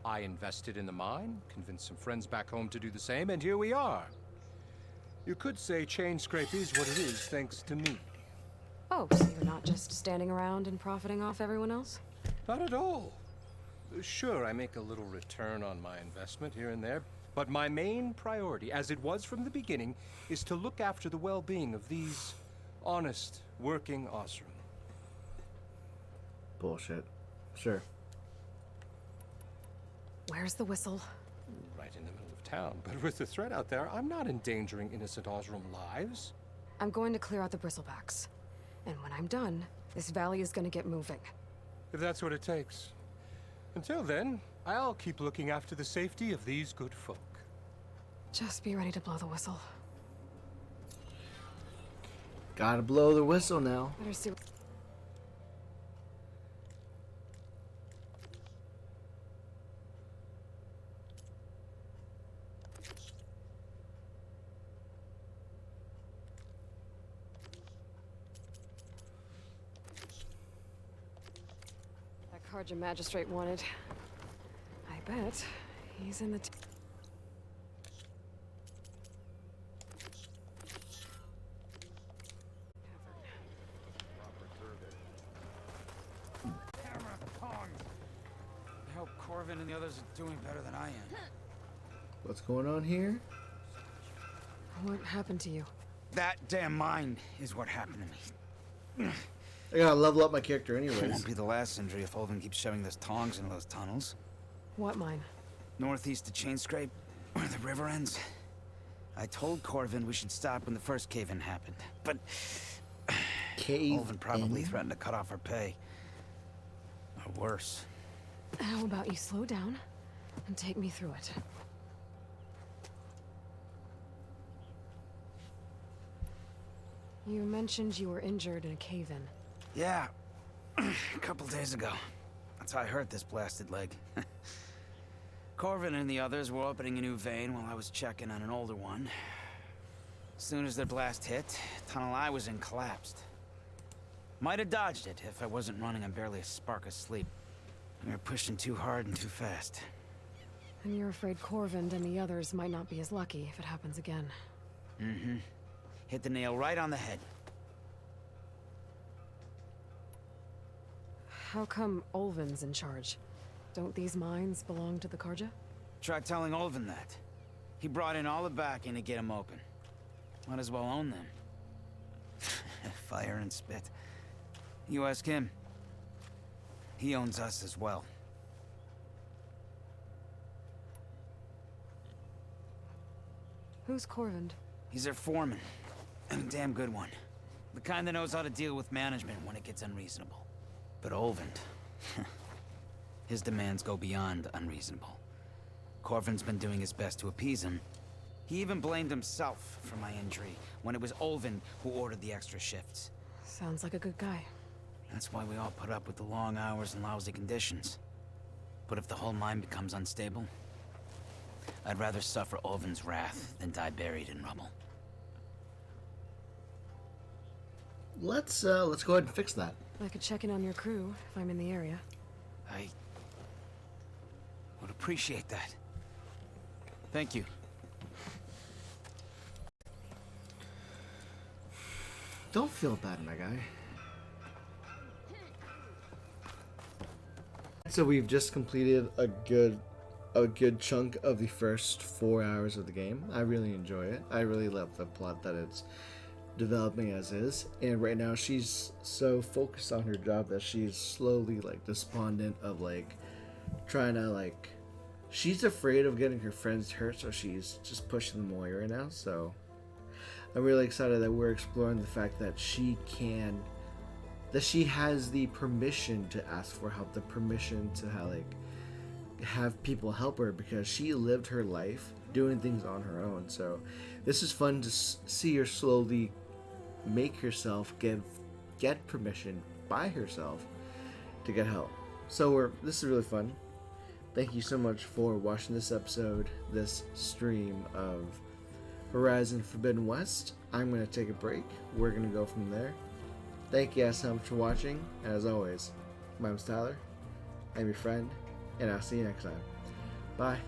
I invested in the mine, convinced some friends back home to do the same, and here we are. You could say Chainscrape is what it is thanks to me. Oh, so you're not just standing around and profiting off everyone else? Not at all. Sure, I make a little return on my investment here and there, but my main priority, as it was from the beginning, is to look after the well-being of these honest, working Oseram. Bullshit. Sure. Where's the whistle? Right in the middle of town, but with the threat out there, I'm not endangering innocent Oseram lives. I'm going to clear out the bristlebacks. And when I'm done, this valley is gonna get moving. If that's what it takes. Until then, I'll keep looking after the safety of these good folk. Just be ready to blow the whistle. Gotta blow the whistle now. Better see. That Carja magistrate wanted. I bet he's in the. I hope Corvin and the others are doing better than I am. What's going on here? What happened to you? That damn mine is what happened to me. I gotta level up my character It anyways. won't be the last injury if Ulvin keeps shoving those tongs into those tunnels. What mine? Northeast of Chainscrape, where the river ends. I told Corvin we should stop when the first cave-in happened, but Ulvin probably threatened to cut off our pay. Or worse. How about you slow down and take me through it? You mentioned you were injured in a cave-in. Yeah, a couple days ago. That's how I hurt this blasted leg. Corvin and the others were opening a new vein while I was checking on an older one. As soon as their blast hit, the tunnel I was in collapsed. Might have dodged it if I wasn't running on barely a spark of sleep. We were pushing too hard and too fast. And you're afraid Corvin and the others might not be as lucky if it happens again. Mm-hmm. Hit the nail right on the head. How come Ulvin's in charge? Don't these mines belong to the Carja? Try telling Ulvin that. He brought in all the backing to get them open. Might as well own them. Fire and spit. You ask him. He owns us as well. Who's Corvin? He's their foreman. And a damn good one. The kind that knows how to deal with management when it gets unreasonable. But Ulvin, his demands go beyond unreasonable. Corvin's been doing his best to appease him. He even blamed himself for my injury when it was Ulvin who ordered the extra shifts. Sounds like a good guy. That's why we all put up with the long hours and lousy conditions. But if the whole mine becomes unstable, I'd rather suffer Ulvin's wrath than die buried in rubble. let's go ahead and fix that. I could check in on your crew if I'm in the area. I would appreciate that. Thank you. Don't feel bad, my guy. So we've just completed a good chunk of the first 4 hours of the game. I really enjoy it. I really love the plot that it's developing as is. And right now she's so focused on her job that she's slowly like despondent of like trying to like, she's afraid of getting her friends hurt, so she's just pushing them away right now. So I'm really excited that we're exploring the fact that she has the permission to ask for help, the permission to have people help her, because she lived her life doing things on her own. So this is fun to see her slowly make herself get permission by herself to get help. So this is really fun. Thank you so much for watching this episode, this stream of Horizon Forbidden West. I'm going to take a break. We're going to go from there. Thank you guys so much for watching. And as always, my name's Tyler. I'm your friend, and I'll see you next time. Bye.